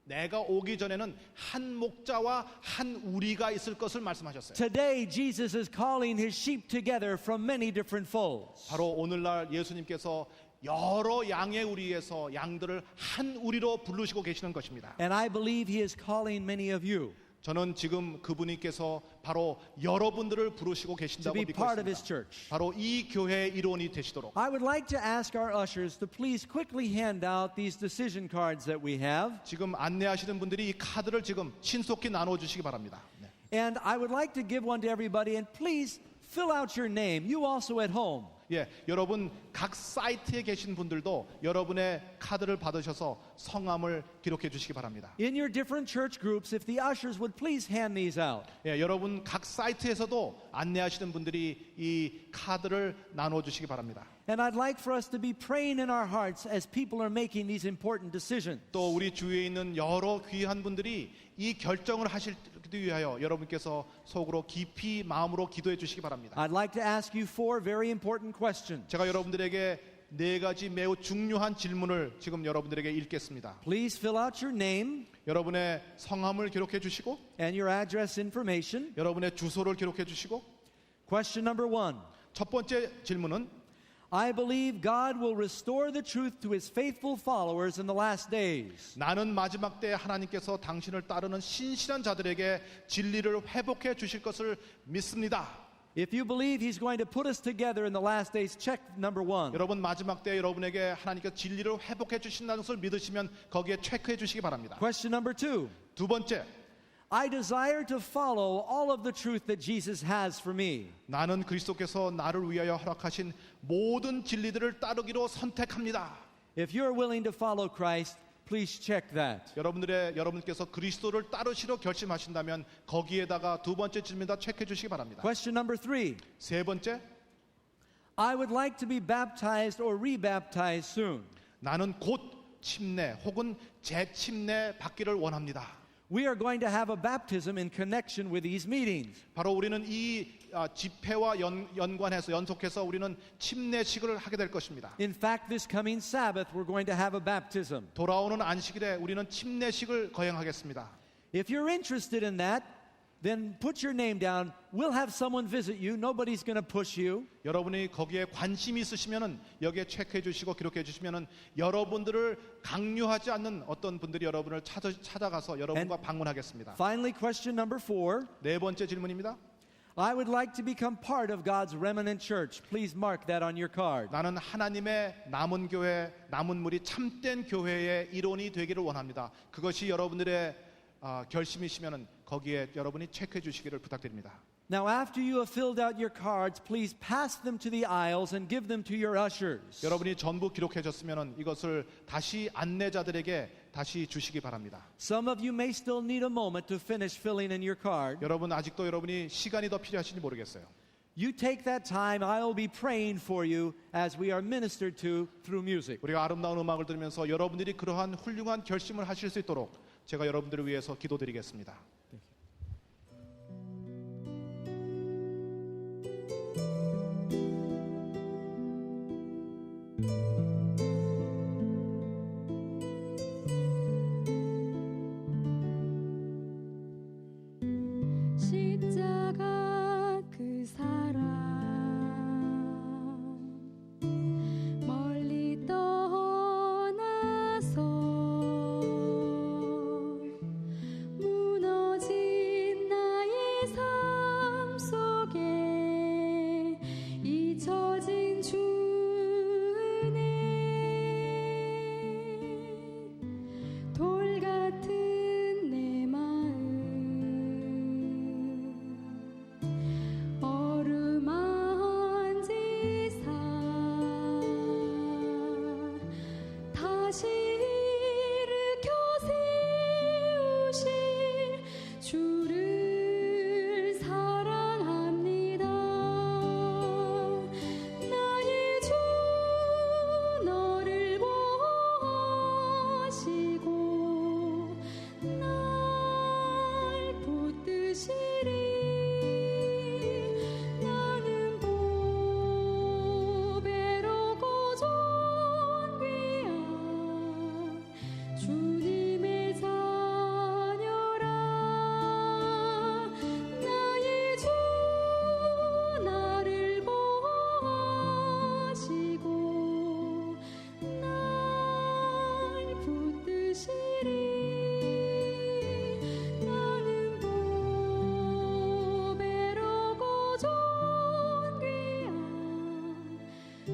내가 오기 전에는 한 목자와 한 우리가 있을 것을 말씀하셨어요. Today, Jesus is calling his sheep together from many different folds. 바로 오늘날 예수님께서 여러 양의 우리에서 양들을 한 우리로 부르시고 계시는 것입니다. And I believe he is calling many of you 저는 지금 그분께서 바로 여러분들을 부르시고 to 계신다고 be 믿고 part of his 있습니다. church. 바로 이 교회의 일원이 되시도록 I would like to ask our ushers to please quickly hand out these decision cards that we have. 지금 안내하시는 분들이 이 카드를 지금 신속히 나눠주시기 바랍니다. 네. And I would like to give one to everybody, and please fill out your name. You also at home. 예, 여러분 각 사이트에 계신 분들도 여러분의 카드를 받으셔서 성함을 기록해 주시기 바랍니다. In your different church groups, if the ushers would please hand these out. 예, 여러분 각 사이트에서도 안내하시는 분들이 이 카드를 나눠 주시기 바랍니다. And I'd like for us to be praying in our hearts as people are making these important decisions. 또 우리 주위에 있는 여러 귀한 분들이 이 결정을 하실 위하여 여러분께서 속으로 깊이 마음으로 기도해 주시기 바랍니다. I'd like to ask you 4 very important questions. 제가 여러분들에게 4가지 매우 중요한 질문을 지금 여러분들에게 읽겠습니다. Please fill out your name 여러분의 성함을 기록해 주시고 and your address information. 여러분의 주소를 기록해 주시고 Question number 1. 첫 번째 질문은 I believe God will restore the truth to his faithful followers in the last days. 나는 마지막 때 하나님께서 당신을 따르는 신실한 자들에게 진리를 회복해 주실 것을 믿습니다. If you believe he's going to put us together in the last days, check number 1. 여러분 마지막 때 여러분에게 하나님께서 진리를 회복해 주신다는 것을 믿으시면 거기에 체크해 주시기 바랍니다. Question number 2. 두 번째, I desire to follow all of the truth that Jesus has for me. 나는 그리스도께서 나를 위하여 허락하신 모든 진리들을 따르기로 선택합니다. If you're willing to follow Christ, please check that. 여러분께서 그리스도를 따르시려 결심하신다면 거기에다가 두 번째 질문다 체크해 주시기 바랍니다. Question number 3. 세 번째, I would like to be baptized or rebaptized soon. 나는 곧 침례 혹은 재침례 받기를 원합니다. We are going to have a baptism in connection with these meetings. 바로 우리는 이 집회와 연관해서 연속해서 우리는 침례식을 하게 될 것입니다. In fact, this coming Sabbath, we're going to have a baptism. 돌아오는 안식일에 우리는 침례식을 거행하겠습니다. If you're interested in that, then put your name down. We'll have someone visit you. Nobody's going to push you. 여러분이 거기에 관심이 있으시면은 여기에 체크해 주시고 기록해 주시면은 여러분들을 강요하지 않는 어떤 분들이 여러분을 찾아가서 여러분과 방문하겠습니다. Finally, question number 4. 네 번째 질문입니다. I would like to become part of God's remnant church. Please mark that on your card. 나는 하나님의 남은 교회, 남은 무리 참된 교회의 일원이 되기를 원합니다. 그것이 여러분들의 결심이시면은 거기에 여러분이 체크해 주시기를 부탁드립니다. Now, after you have filled out your cards, please pass them to the aisles and give them to your ushers. 여러분이 전부 기록해 줬으면은 이것을 다시 안내자들에게 다시 주시기 바랍니다. Some of you may still need a moment to finish filling in your card. 여러분 아직도 여러분이 시간이 더 필요하신지 모르겠어요. You take that time. I'll be praying for you as we are ministered to through music. 우리가 아름다운 음악을 들으면서 여러분들이 그러한 훌륭한 결심을 하실 수 있도록 제가 여러분들을 위해서 기도드리겠습니다. 십자가 그 사랑 멀리 떠나서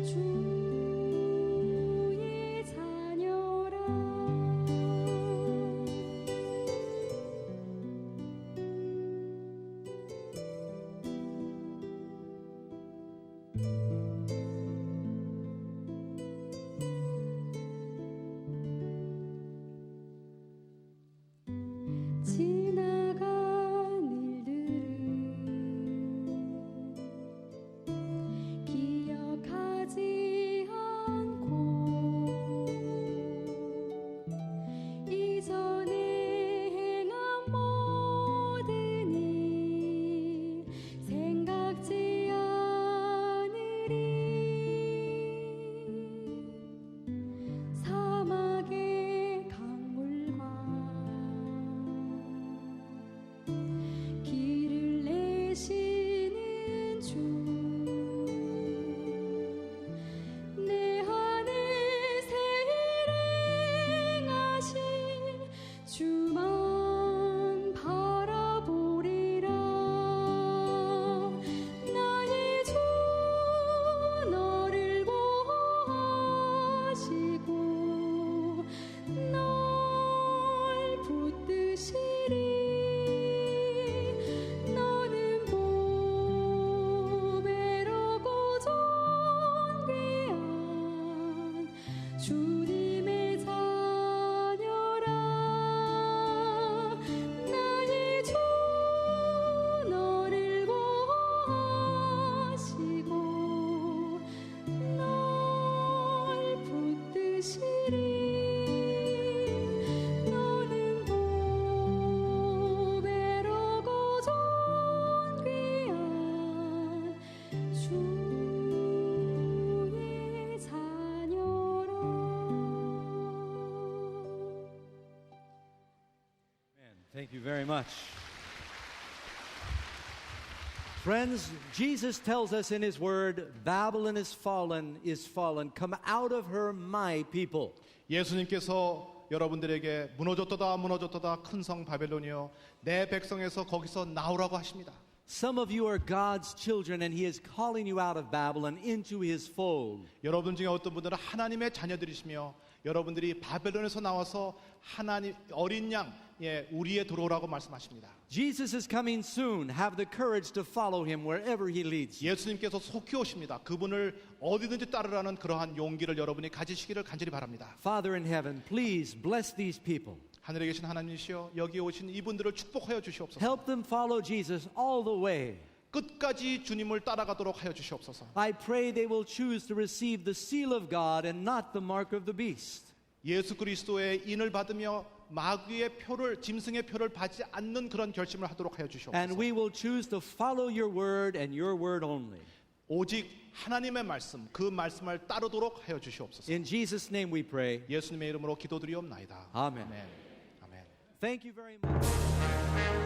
주의 자녀라 지나간 일들을 기억하지 않고 이전에 행한 모든 일 생각지 않으리 사막의 강물과 길을 내시는 주 내 안에 새 일 행하실 주만 바라보리라 나의 주 너를 보호하시고 널 붙드시리 너는 보배로고 존귀한 주님의 자녀라 나의 주 너를 보호하시고 널 붙드시리 너는 보배로고 존귀한 주의 자녀라 Amen. Thank you very much. Friends, Jesus tells us in His Word, Babylon is fallen. Come out of her, my people. 예수님께서 여러분들에게 무너졌도다 큰 성 바벨론이여 내 백성에서 거기서 나오라고 하십니다. Some of you are God's children, and He is calling you out of Babylon into His fold. 여러분 중에 어떤 분들은 하나님의 자녀들이시며 여러분들이 바벨론에서 나와서 하나님 어린 양 우리에 들어오라고 말씀하십니다. Jesus is coming soon. Have the courage to follow Him wherever He leads you. 예수님께서 속히 오십니다. 그분을 어디든지 따르라는 그러한 용기를 여러분이 가지시기를 간절히 바랍니다. Father in heaven, please bless these people. 하늘에 계신 하나님이시여 여기 오신 이분들을 축복하여 주시옵소서. Help them follow Jesus all the way. 끝까지 주님을 따라가도록 하여 주시옵소서. I pray they will choose to receive the seal of God and not the mark of the beast. 예수 그리스도의 인을 받으며 마귀의 표를 짐승의 표를 받지 않는 그런 결심을 하도록 하여 주시옵소서. And we will choose to follow your word and your word only. 오직 하나님의 말씀 그 말씀을 따르도록 하여 주시옵소서. In Jesus' name we pray. 예수님의 이름으로 기도드리옵나이다. 아멘. 아멘. 아멘. Thank you very much.